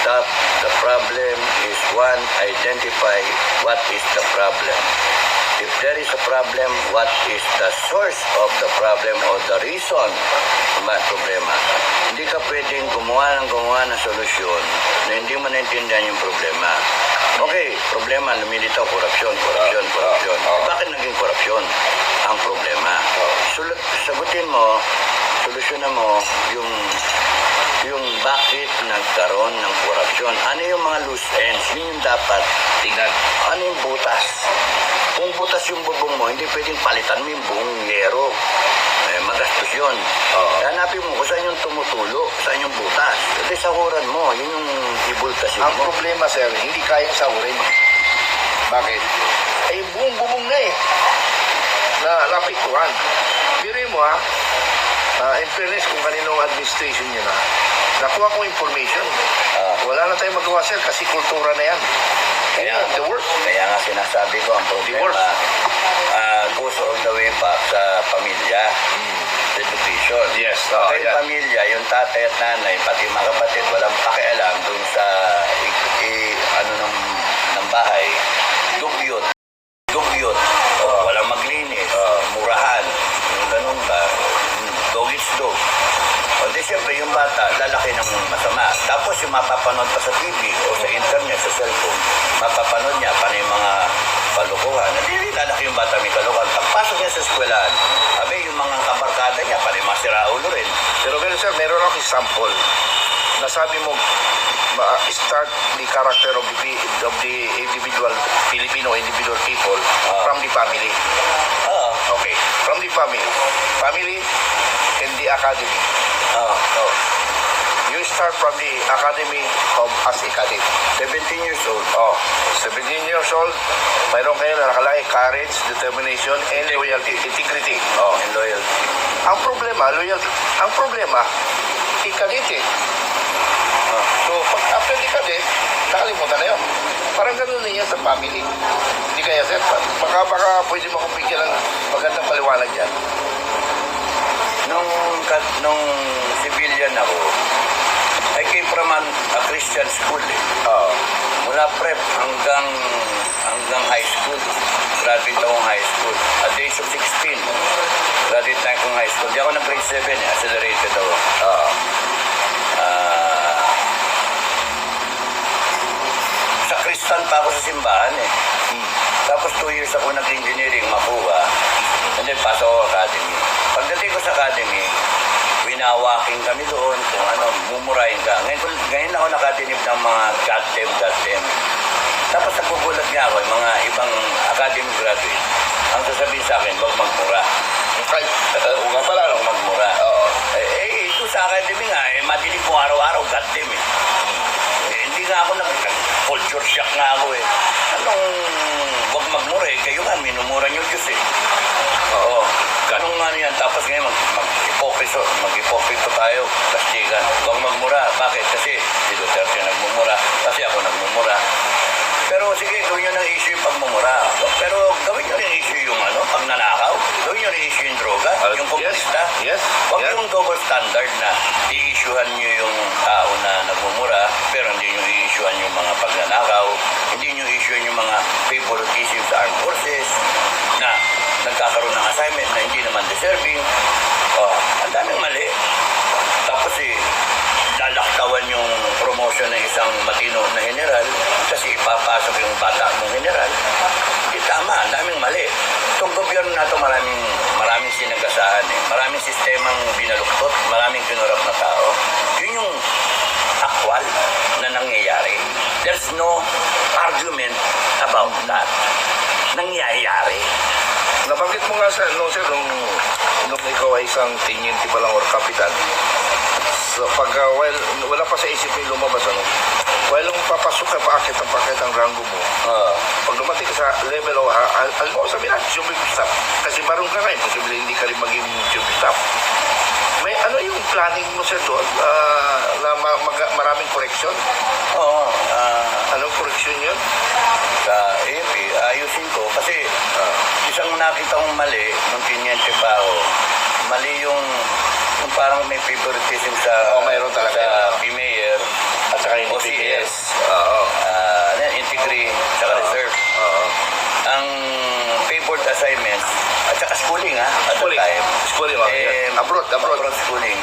stop the problem is one, identify what is the problem. If there is a problem, what is the source of the problem or the reason ng problema? Hindi ka pwedeng gumawa ng solusyon na hindi mo naintindihan yung problema. Okay, problema, lumilitaw, korupsyon. Bakit naging korupsyon ang problema? Sagutin mo, solusyonan mo yung bakit nagkaroon ng korupsyon. Ano yung mga loose ends? Yun yung dapat tingnan. Ano yung butas? Kung butas yung bubong mo, hindi pwedeng palitan mo yung buong yero. Magastos yun. Hanapin mo kung saan yung tumutulo, saan yung butas. Kasi sahuran mo, yun yung ibultasin Ang mo. problema sir, hindi kayang sahurin. Bakit? Eh, buong bubong na eh. Na napiktuhan. Biro mo ha, in fairness kung kaninong administration nyo na, nakuha ko information. Wala na tayong magawa sir kasi kultura na yan. The worst. Kaya nga sinasabi ko, ang problema goes all the way back sa pamilya. Education. Yes. Kaya yung pamilya, yung tatay at nanay, pati mga kapatid, walang pakialam dun sa ng bahay. Dugyot. Walang maglinis. Murahan. Yung ganun ba? Dog is dog. O di siyempre, yung bata, lalaki ng masama. Tapos yung mapapanood pa sa TV o sa internet, sa cellphone, mapapanood niya paano yung mga kalukuhan. Hindi lalaki yung bata may kalukuhan. Pagpasok niya sa eskwelahan, yung mga kabarkada niya, paano yung mga siraulo rin. Pero sir, meron ako example. Nasabi mo, start the character of the individual Filipino individual people from the family. Okay, from the family and the academy. So, you start from the academy as a cadet. 17 years old. 17 years old, mayroon kayo na nakalagay courage, determination, and loyalty, integrity. And loyalty. Ang problema, loyalty. Ang problema, ikadet eh. So, pag after the cadet, nakalimutan na yun. Parang ganun na yan sa family. Hindi kaya, sir? Baka pwede mo akong bigyan ng magandang paliwanag yan. Nung civilian ako, I came from a Christian school eh. Mula prep hanggang high school. Graduate akong high school. At the age of 16, graduate na akong high school. Di ako ng grade 7 eh. Accelerated ako. Sa Kristan pa ako sa simbahan eh. Tapos 2 years ako nag-engineering, Mapua. And then pasok ako academy. Pagdating ko sa academy, winawaking kami doon kung ano, mumurahin ka. Ngayon ako nakatinig ng mga goddamn. Tapos nagugulat nga ako, yung mga ibang academy graduate. Ang sasabihin sa akin, huwag magmura. Huwag nga pala, Huwag magmura. Ito sa academy nga, madinig mo araw-araw, goddamn eh. Hindi nga ako minumura niyo Diyos eh. Oo. Ganong nga yan. Tapos ngayon, mag-ipokrito tayo. Plastikan. Huwag magmura. Bakit? Kasi si Duterte nagmumura. Kasi ako nagmumura. Pero sige, gawin nyo ng issue yung pagmumura. Pero gawin nyo rin issue yung pagnanakaw. Gawin nyo rin issue yung droga. Yung komunista. Yes. Huwag Yes. yung double standard na i-issuehan nyo yung tao na nagmumura, pero hindi nyo i-issuehan yung mga pagnanakaw, hindi nyo i-issuehan yung mga favoritism sa armed forces, na nagkakaroon ng assignment na hindi naman deserving. Ang daming mali. Tapos lalaktawan yung promotion ng isang matino na general kasi ipapasok yung bata mong general. Hindi tama, ang daming mali. Itong gobyerno na ito maraming sinagasahan eh. Maraming sistemang binaluktot, maraming kinurap na tao. Yun yung aktwal na nangyayari. There's no argument about that. Nangyayari. Nabanggit mo nga sir, nung ikaw ay isang tiniente pa lang or kapitan, so wala pa sa isip mo lumabas, while nung papasok ka, paakit ang rango mo, pag dumating ka sa level o, alam mo, sabi natin, chief of staff, kasi barong ka ngayon, posible hindi ka rin maging chief of staff. May ano yung planning mo sir doon, na maraming correction? Oo. Anong correction yun? Sa AFP, ayusin ko. Kasi isang nakita kong mali, nung tiniente pa ako, mali yung parang may favoritism sa mayroon talaga sa PMayor at saka yung OCS, Oo. Integrity, saka reserve. Ang favored assignments, at saka schooling at the time. Schooling, abroad. Abroad schooling,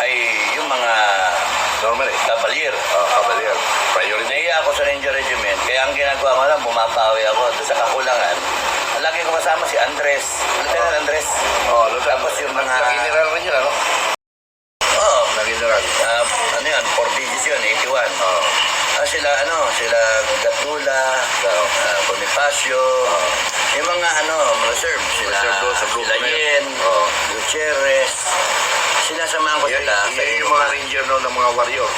ay yung mga Normally. Cavalier. Cavalier. Priority. Naiya ako sa Ranger Regiment, kaya ang ginagawa ko lang, bumapawi ako doon sa kakulangan. Lagi ko kasama si Andres, Lieutenant Andres. Tapos yung mga... Nag-general rin yun, Oo. Nag-general. Ano yan, 4 digits yun, 81. Sila Gatula, Bonifacio, yung mga reserve, sila Yen, Gutierrez, sinasamahan ko sila. Yan yung mga ranger no, ng mga warrior.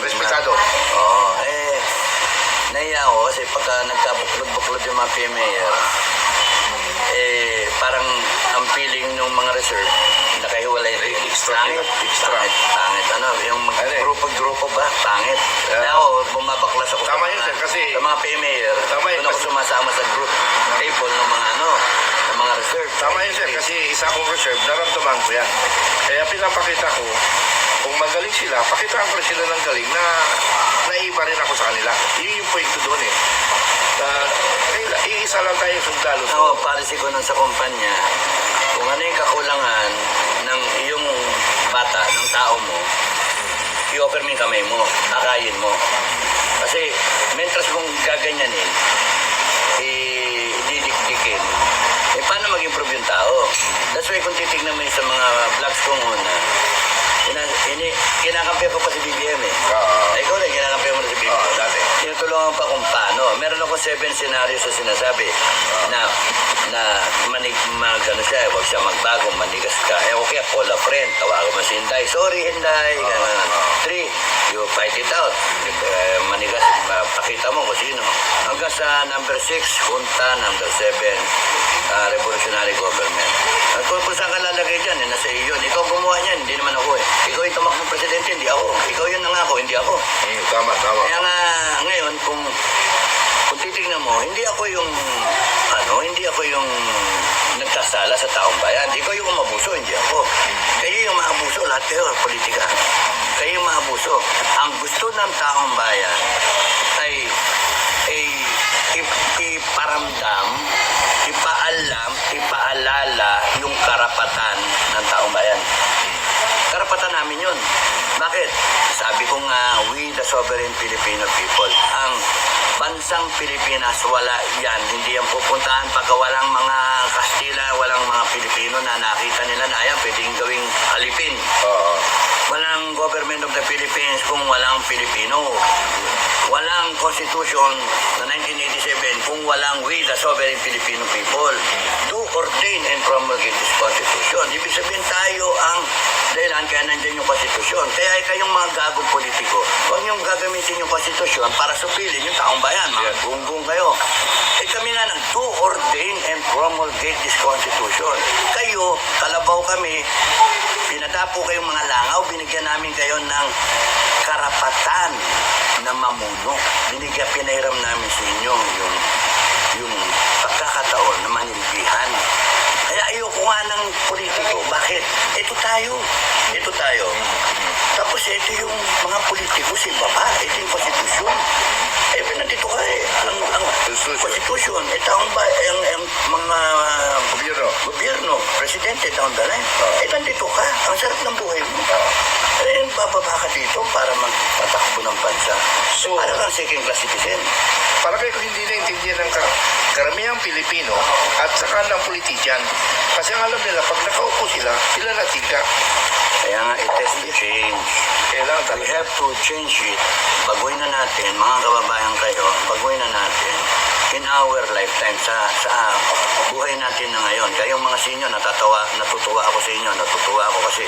Respetado. Naiya ako kasi pagka nagkabuklod-buklod yung mga PMayor, parang ang feeling ng mga reserve, nakahiwalay rin. Pangit. Yung grupo ba? Pangit. Kaya ako, bumabaklas ako Tama yun, sir, kasi- sa mga PMayor. Tama yun, Doon ako kasi- sumasama sa group table ng mga ng mga reserve. Tama yun sir, kasi isa akong reserve, naramdaman ko yan. Kaya pinapakita ko, kung magaling sila, pakitaan ko rin sila ng galing na naiba rin ako sa kanila. Yun yung point ko doon iisa lang tayong sundalo. Ako, policy ko nun sa kumpanya, kung ano yung kakulangan ng iyong bata, ng tao mo, i-offer mo yung kamay mo, akayin mo. Kasi, mentras mong gaganyanin, didikdikin, paano mag-improve yung tao? That's why kung titignan mo yung sa mga vlogs ko muna, kinakampi ko pa si BBM ikaw rin, kinakampi mo na si BBM. Dati. Tinutulungan pa kung paano. Meron ako 7 scenarios sa sinasabi na huwag siya magbago, manigas ka. Okay, call a friend, tawagan mo si Hinday. Sorry, Hinday. 3, you fight it out. Manigas, pakita mo kung sino. Hanggang sa number 6, junta, number 7, revolutionary government. Kung saan ka lalagay dyan, nasa iyo yun. Ikaw gumawa niyan, hindi naman ako Ikaw yung tumakbong presidente, hindi ako. Ikaw yun nangako, hindi ako. Tama. Kaya nga, ngayon, kung titignan mo, hindi ako yung nagkasala sa taong bayan. Ikaw yung umabuso, hindi ako. Kayo yung maabuso, lahat kayo, politika. Kayo yung maabuso. Ang gusto ng taong bayan ay iparamdam, ipaalala yung karapatan ng taong bayan. Karapatan namin yun. Bakit? Sabi ko nga, we the sovereign Filipino people. Ang bansang Pilipinas, wala yan. Hindi yan pupuntahan pagka walang mga Kastila, walang mga Pilipino na nakita nila na yan, pwedeng gawing alipin. Walang government of the Philippines kung walang Pilipino. Walang constitution na 1987 kung walang we the sovereign Filipino people. Do ordain and promulgate this constitution. Ibig sabihin tayo ang dahilan kaya nandiyan yung konstitusyon. Kaya kayong mga gagong politiko, huwag niyong gagamitin yung konstitusyon para supilin yung taong bayan. Mga gunggong kayo. Kami nga nag-do ordain abrogate this constitution. Kayo, kalabaw kami, pinadapo kayong mga langaw, binigyan namin kayo ng karapatan na mamuno. Pinahiram namin sa inyo yung pagkakataon na manilbihan. Kaya ayoko nga ng politiko. Bakit? Ito tayo. Tapos ito yung mga politiko sa baba. Ito yung konstitusyon. Nandito ka ang konstitusyon. Ito ang mga gobyerno, presidente down the line. Nandito ka. Ang sarap ng buhay mo. Bababa ka dito para magpatakbo ng bansa. So, para kang second class citizen. para kayo hindi naintindihan ng karamihang Pilipino at saka ng politician. Kasi ang alam nila, pag nakaupo sila natika. Kaya nga, it has to change. Kailangan We have to change it. Baguhin na natin, mga kababayan kayo, baguhin na natin in our lifetime sa buhay natin na ngayon. Kayong mga senior, natutuwa ako sa inyo, natutuwa ako kasi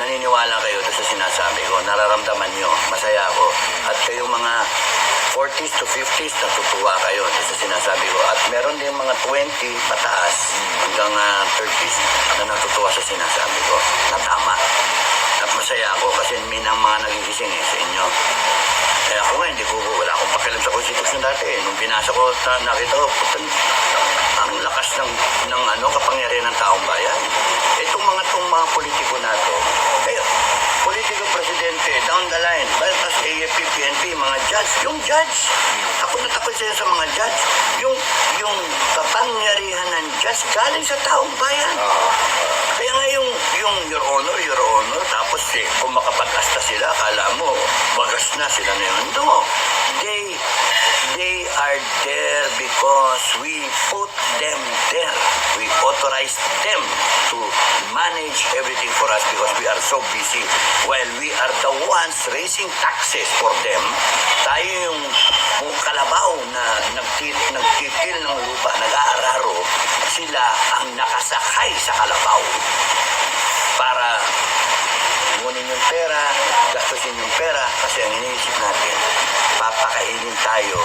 naniniwala kayo sa sinasabi ko, nararamdaman nyo, masaya ako. At kayong mga 40s to 50s, natutuwa kayo sa sinasabi ko. At meron din mga 20 pataas hanggang 30s na natutuwa sa sinasabi ko, na tama. At masaya ako kasi may nang mga nagigising sa inyo. Kaya ako nga, wala akong pakialam sa konstitusyon dati. Nung binasa ko, nakita ko, ang lakas ng kapangyarihan ng taong bayan. Itong mga politiko na to, politiko presidente, down the line, tas AFP, PNP, mga judge, yung judge, takot na takot sila sa mga judge, yung kapangyarihan ng judge galing sa taong bayan. Kaya nga yung your honor, tapos kung makapag-asta sila, akala mo, bagas na sila na yun. No, they are there because we put them there. We authorized them to manage everything for us because we are so busy. While we are the ones raising taxes for them, tayo yung kalabaw na nagtitil ng lupa, nag-aararo, sila ang nakasakay sa kalabaw para kunin yung pera, gastusin yung pera, kasi ang iniisip natin, papakainin tayo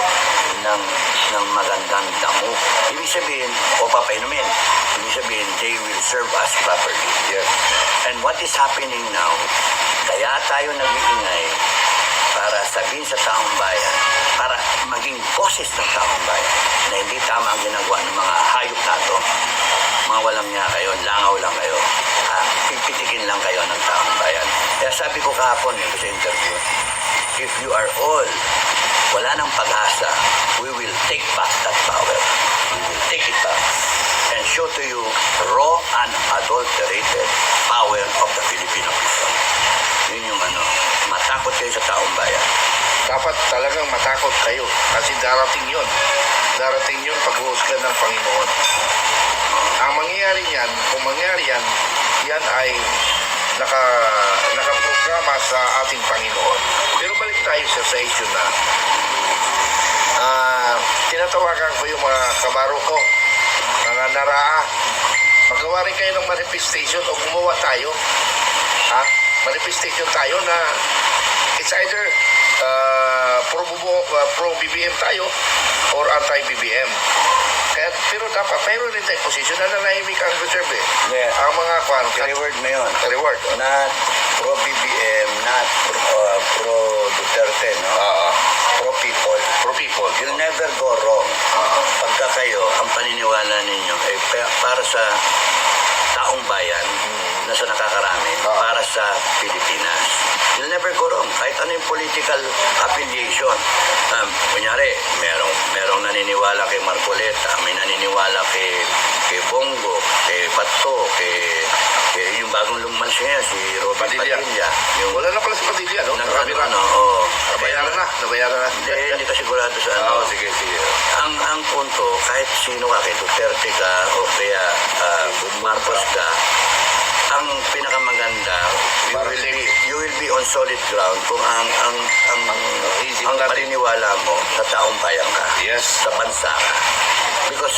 ng magandang damo. Ibig sabihin, o papainumin, ibig sabihin, they will serve us properly. Yes. And what is happening now, kaya tayo nag-iingay para sabihin sa taong bayan, para maging boses ng taong bayan, na hindi tama ang ginagawa ng mga hayop nato, mga walang niya kayo, langaw lang kayo, pipitikin lang kayo ng taong bayan. Kaya sabi ko kahapon sa interview, if you are all, wala nang pag-asa, we will take back that power. We will take it back and show to you raw and adulterated power of the Filipino people. Yun yung matakot kayo sa taong bayan. Dapat talagang matakot kayo kasi darating yun paghuhusgan ng Panginoon. Ang mangyayari niyan, kung mangyayari yan ay nakaprograma sa ating Panginoon. Pero balik tayo sa issue na tinatawagan ko yung mga kabaro ko, mga naraa, magawa rin kayo ng manifestation o gumawa tayo. Manifestation tayo na it's either pro-BBM tayo or anti-BBM. Pero dapat mayroon rin tayong posisyon na nanahimik ang reserve. Yeah. Ang mga Reward mo yun. reward. Not pro-BBM, not pro-Duterte, no? Pro-people. Pro-people. You'll never go wrong. Pagka kayo, ang paniniwala ninyo ay para sa taong bayan na sa nakakarami, para sa Pilipinas. You'll never go wrong. Kahit ano yung political affiliation. Kunyari, merong naniniwala kay Marcoleta, may naniniwala kay Bongo, kay Bato, kay yung bagong lumalas ngayon, si Robert Padilla. Wala na pala si Padilla, no? Nabayaran na. Hindi ka sigurado sa Sige. Ang punto, kahit sino ka, kay Duterte ka o kaya Marcos ka, ang pinakamaganda, you will be on solid ground kung ang paniniwala mo sa taong bayan ka, Yes. sa bansa ka. Because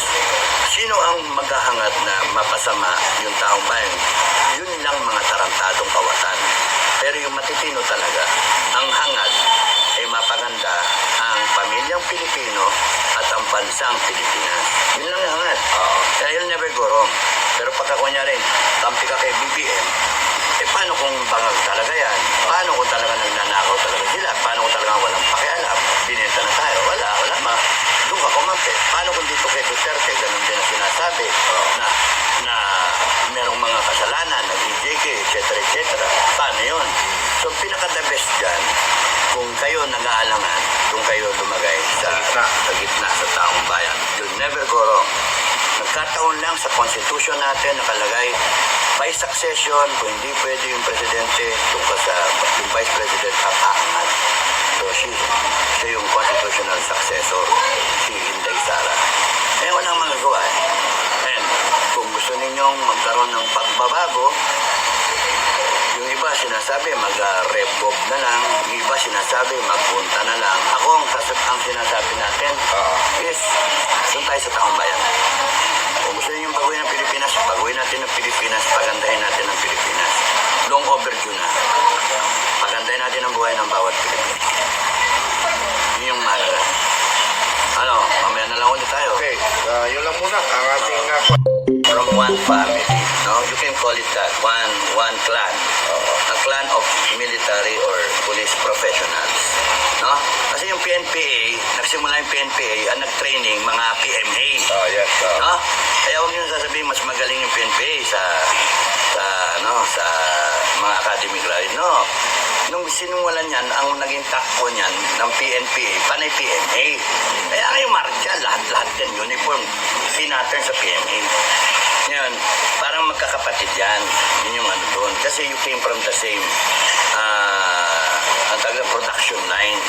sino ang maghahangad na mapasama yung taong bayan? Yun lang mga tarantadong kawatan. Pero yung matitino talaga, ang hangad ay mapaganda ang pamilyang Pilipino at ang bansang Pilipinas. Yun lang yung hangat. Kaya you'll never go wrong. Pero pagka kunyari, tampi ka kay BBM, paano kung bangag talaga yan? Paano kung talaga nagnanakaw talaga sila? Paano kung talaga walang pakialam? Binenta na tayo. Wala doon ka kumampi. Paano kung dito kay Duterte, ganun din ang sinasabi na merong mga kasalanan, nag-EJK, etc. Paano yun? So, pinaka-the best dyan, kung kayo nag-aalangan, kung kayo lumagay sa gitna sa taong bayan, you'll never go wrong. Nagkataon lang sa constitution natin nakalagay by succession, kung hindi pwede yung presidente, tungkol sa yung vice president ang aangat. So siya yung constitutional successor, si Inday Sara. Eh walang magagawa eh. And kung gusto ninyong magkaroon ng pagbabago, yung iba sinasabi mag-revoke na lang, yung iba sinasabi magpunta na lang. Ako ang sinasabi natin is doon tayo sa taong bayan. Kung gusto niyo baguhin ang Pilipinas, baguhin natin ang Pilipinas, pagandahin natin ang Pilipinas. Long overdue na. Pagandahin natin ang buhay ng bawat Pilipino. Yun yung mahalaga. Mamaya na lang ulit tayo. Okay, yun lang muna ang ating From one family, no? You can call it that, one clan. A clan of military or police professionals. No? Kasi yung PNPA, nagsimula yung PNPA, ang nag-training mga PMA. yes. No? Kaya huwag nyo sasabihin mas magaling yung PNPA sa mga academic grade. No. Nung sinungalan yan, ang naging takbo niyan ng PNPA, panay PMA. Kaya kayo martial, lahat yan, uniform, pinattern sa PMA. Ngayon, parang magkakapatid yan. Yun yung ano doon. Kasi you came from the same ang tagang production line.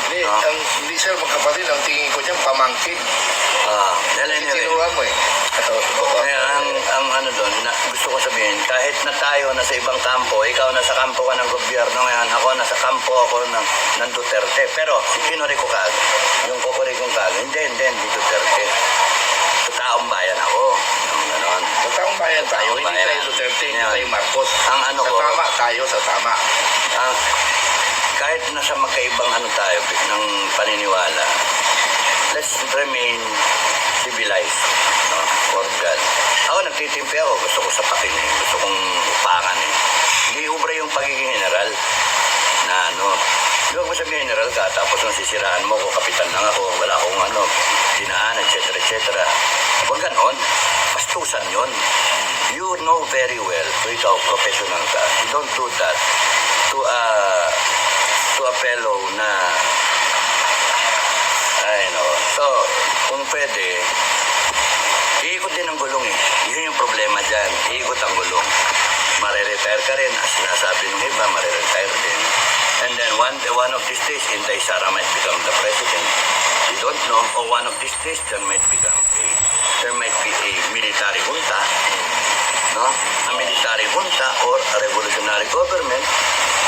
Hindi sir, magkapatid, ang tingin ko dyan, pamangkin. Anyway. Tinuruan mo eh. Kaya ang ano doon, gusto ko sabihin, kahit na tayo nasa ibang kampo, ikaw nasa kampo ka ng gobyerno ngayon, ako nasa kampo ako ng Duterte. Pero si Kinorico Kag, yung Kokorikong Kag, hindi Duterte. Sa taong bayan ako. Ganon. Sa taong bayan tayo, Taong hindi bayan. tayo Duterte, hindi Ngayon, tayo Marcos. ang ano sa ko, tama, tayo sa tama. Kahit nasa magkaibang ano tayo ng paniniwala, let's remain civilized. No? For God. Ako nagtitimpi ako, gusto ko sapakin eh, gusto kong upangan eh. Hindi ubra yung pagiging general na di ba mo sabihin general ka, tapos nung sisiraan mo ko, kapitan lang ako, wala akong dinaan, etc. Huwag ganon, bastusan yun. You know very well, kung ikaw professional ka, you don't do that to a fellow na so kung pwede iikot din ang gulong eh. Yun yung problema dyan, iikot ang gulong, retire ka rin, as sinasabi ng iba, retire din. And then one of these days, Inday Sara might become the president. You don't know. Or one of these days, there might be a military junta, no? A military junta or a revolutionary government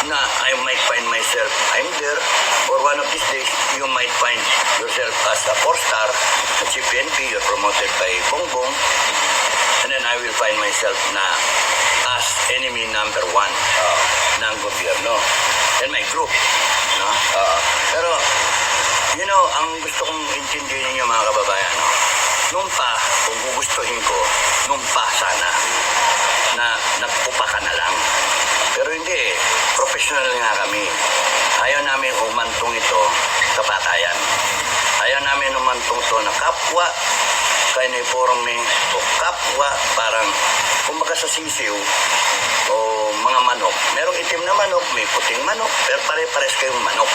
na I might find myself, I'm there. Or one of these days, you might find yourself as a 4-star, a chief PNP, you're promoted by Bongbong. And then I will find myself na as enemy number 1 ng gobyerno and my group, no? Pero ang gusto kong intindihin niyo mga kababayan, nung pa, kung gugustuhin ko, nung pa sana na nagpupa ka na lang. Pero hindi, professional nga kami. Ayaw namin umantong ito sa patayan. Ayaw namin umantong ito na kapwa uniforme o kapwa parang kumbaga sa sisiw o mga manok. Merong itim na manok, may puting manok, pero pare-pares kayong manok.